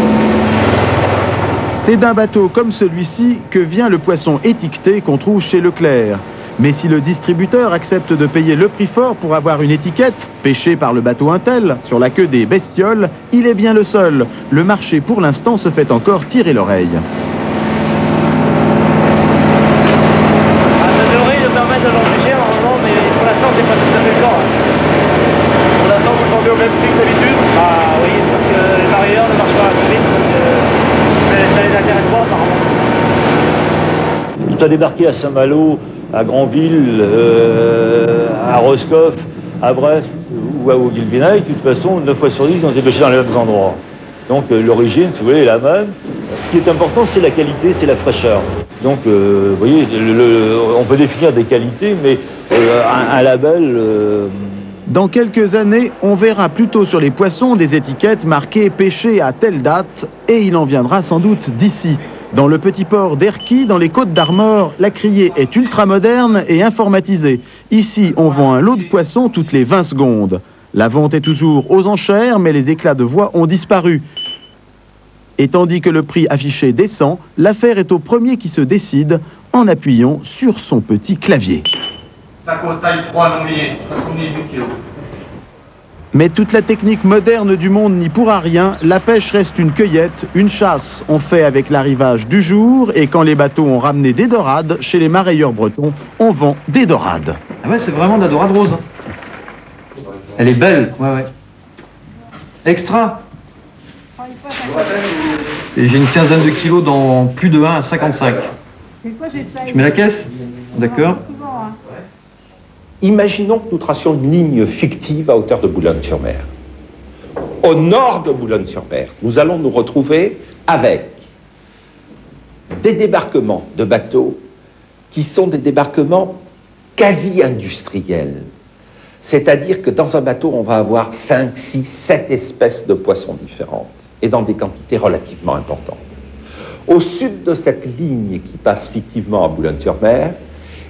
[SPEAKER 29] C'est d'un bateau comme celui-ci que vient le poisson étiqueté qu'on trouve chez Leclerc. Mais si le distributeur accepte de payer le prix fort pour avoir une étiquette, pêchée par le bateau Intel, sur la queue des bestioles, il est bien le seul. Le marché pour l'instant se fait encore tirer l'oreille.
[SPEAKER 8] De l'empêcher normalement, mais pour l'instant c'est pas tout à fait le cas. Pour l'instant vous vendez au même prix que d'habitude. Ah oui, parce que les barrières ne marchent pas assez vite, donc ça les intéresse pas apparemment.
[SPEAKER 9] Tout a débarqué à Saint-Malo, à Granville, à Roscoff, à Brest ou à Guilvinay. De toute façon, 9 fois sur 10, on est pêchés dans les mêmes endroits. Donc l'origine, si vous voulez, est la même. Ce qui est important, c'est la qualité, c'est la fraîcheur. Donc, vous voyez, on peut définir des qualités, mais un label...
[SPEAKER 29] Dans quelques années, on verra plutôt sur les poissons des étiquettes marquées « pêché à telle date » et il en viendra sans doute d'ici. Dans le petit port d'Erquy, dans les Côtes d'Armor, la criée est ultra moderne et informatisée. Ici, on vend un lot de poissons toutes les 20 secondes. La vente est toujours aux enchères, mais les éclats de voix ont disparu. Et tandis que le prix affiché descend, l'affaire est au premier qui se décide en appuyant sur son petit clavier.
[SPEAKER 8] Taille 3 non lié, 78 kg.
[SPEAKER 29] Mais toute la technique moderne du monde n'y pourra rien, la pêche reste une cueillette, une chasse. On fait avec l'arrivage du jour et quand les bateaux ont ramené des dorades, chez les marailleurs bretons, on vend des dorades.
[SPEAKER 3] Ah ouais, c'est vraiment de la dorade rose. Elle est belle, ouais. Extra. Et j'ai une quinzaine de kilos dans plus de 1 à 55. Tu mets la caisse? D'accord.
[SPEAKER 13] Imaginons que nous tracions une ligne fictive à hauteur de Boulogne-sur-Mer. au nord de Boulogne-sur-Mer, nous allons nous retrouver avec des débarquements de bateaux qui sont des débarquements quasi industriels. C'est-à-dire que dans un bateau, on va avoir 5, 6, 7 espèces de poissons différentes et dans des quantités relativement importantes. Au sud de cette ligne qui passe fictivement à Boulogne-sur-Mer,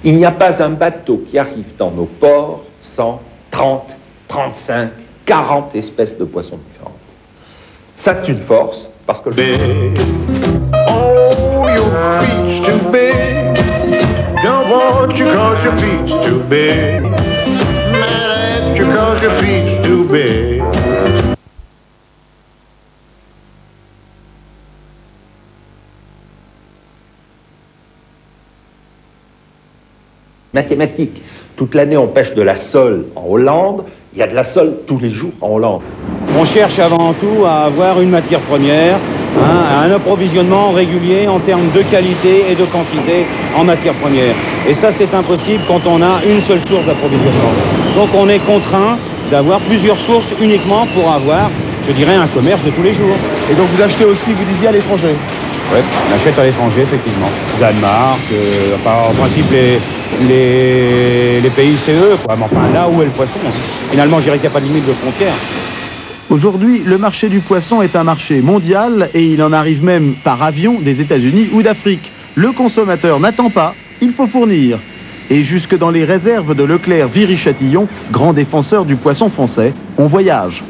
[SPEAKER 13] il n'y a pas un bateau qui arrive dans nos ports sans 30, 35, 40 espèces de poissons différentes. Ça, c'est une force, parce que...
[SPEAKER 10] Oh, your beach too big. Don't want you cause your beach too big. Mad at you cause your beach too big.
[SPEAKER 13] Mathématiques. Toute l'année, on pêche de la sole en Hollande. Il y a de la sole tous les jours en Hollande.
[SPEAKER 11] On cherche avant tout à avoir une matière première, un approvisionnement régulier en termes de qualité et de quantité en matière première. Et ça, c'est impossible quand on a une seule source d'approvisionnement. Donc on est contraint d'avoir plusieurs sources uniquement pour avoir, je dirais, un commerce de tous les jours.
[SPEAKER 4] Et donc vous achetez aussi, vous disiez, à l'étranger?
[SPEAKER 11] Oui, on achète à l'étranger, effectivement. Danemark, en principe les pays CE, quoi. Mais enfin, là où est le poisson, finalement, je dirais qu'il n'y a pas de limite de frontière.
[SPEAKER 12] Aujourd'hui, le marché du poisson est un marché mondial et il en arrive même par avion des États-Unis ou d'Afrique. Le consommateur n'attend pas, il faut fournir. Et jusque dans les réserves de Leclerc Viry-Châtillon, grand défenseur du poisson français, on voyage.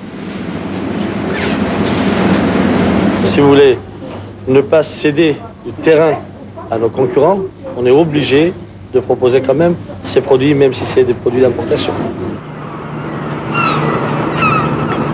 [SPEAKER 15] Si vous voulez ne pas céder du terrain à nos concurrents, on est obligé de proposer quand même ces produits, même si c'est des produits d'importation.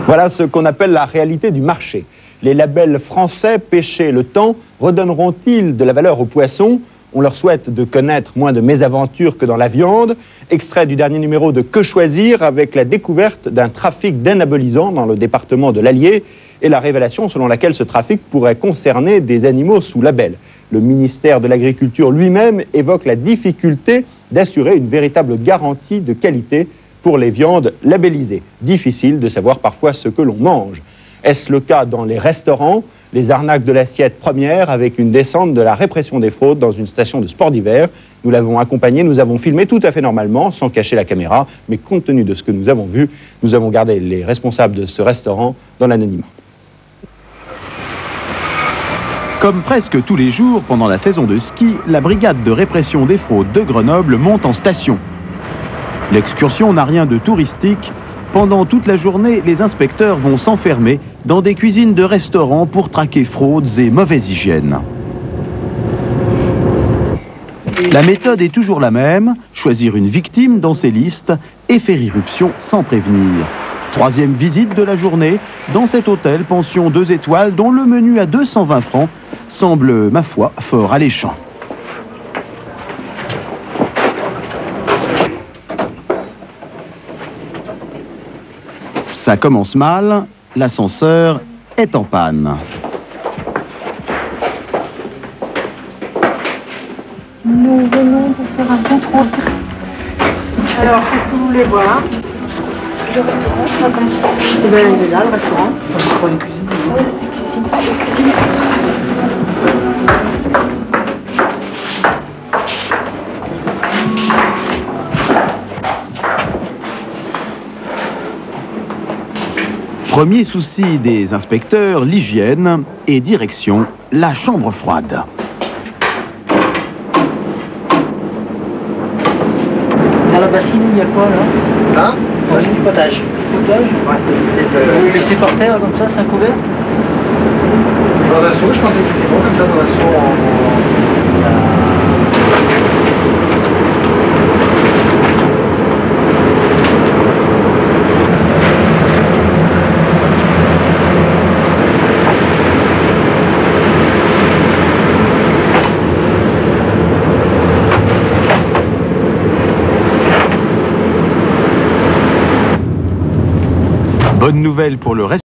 [SPEAKER 1] Voilà ce qu'on appelle la réalité du marché. Les labels français pêcher le temps redonneront-ils de la valeur aux poissons? On leur souhaite de connaître moins de mésaventures que dans la viande. Extrait du dernier numéro de Que choisir avec la découverte d'un trafic d'anabolisants dans le département de l'Allier et la révélation selon laquelle ce trafic pourrait concerner des animaux sous label. Le ministère de l'Agriculture lui-même évoque la difficulté d'assurer une véritable garantie de qualité pour les viandes labellisées. Difficile de savoir parfois ce que l'on mange. Est-ce le cas dans les restaurants? Les arnaques de l'assiette première avec une descente de la répression des fraudes dans une station de sport d'hiver. Nous l'avons accompagné, nous avons filmé tout à fait normalement, sans cacher la caméra, mais compte tenu de ce que nous avons vu, nous avons gardé les responsables de ce restaurant dans l'anonymat.
[SPEAKER 12] Comme presque tous les jours pendant la saison de ski, la brigade de répression des fraudes de Grenoble monte en station. L'excursion n'a rien de touristique. Pendant toute la journée, les inspecteurs vont s'enfermer dans des cuisines de restaurants pour traquer fraudes et mauvaise hygiène. La méthode est toujours la même, choisir une victime dans ses listes et faire irruption sans prévenir. Troisième visite de la journée dans cet hôtel pension 2 étoiles dont le menu à 220 francs semble, ma foi, fort alléchant. Ça commence mal, l'ascenseur est en panne.
[SPEAKER 16] Nous venons pour faire un contrôle. Alors, qu'est-ce que vous voulez voir? Le restaurant, ça comme ça. Eh bien, il est là, le restaurant. On prend une cuisine. Oui, une cuisine.
[SPEAKER 12] Premier souci des inspecteurs, l'hygiène et direction, la chambre froide.
[SPEAKER 16] Dans la bassine, il y a quoi là? Hein? Ça, c'est du potage. Du potage? Ouais. Vous le laissez par terre comme ça, c'est un couvert? Dans un seau, je pensais que c'était bon comme ça, dans un seau
[SPEAKER 12] Bonne nouvelle pour le reste.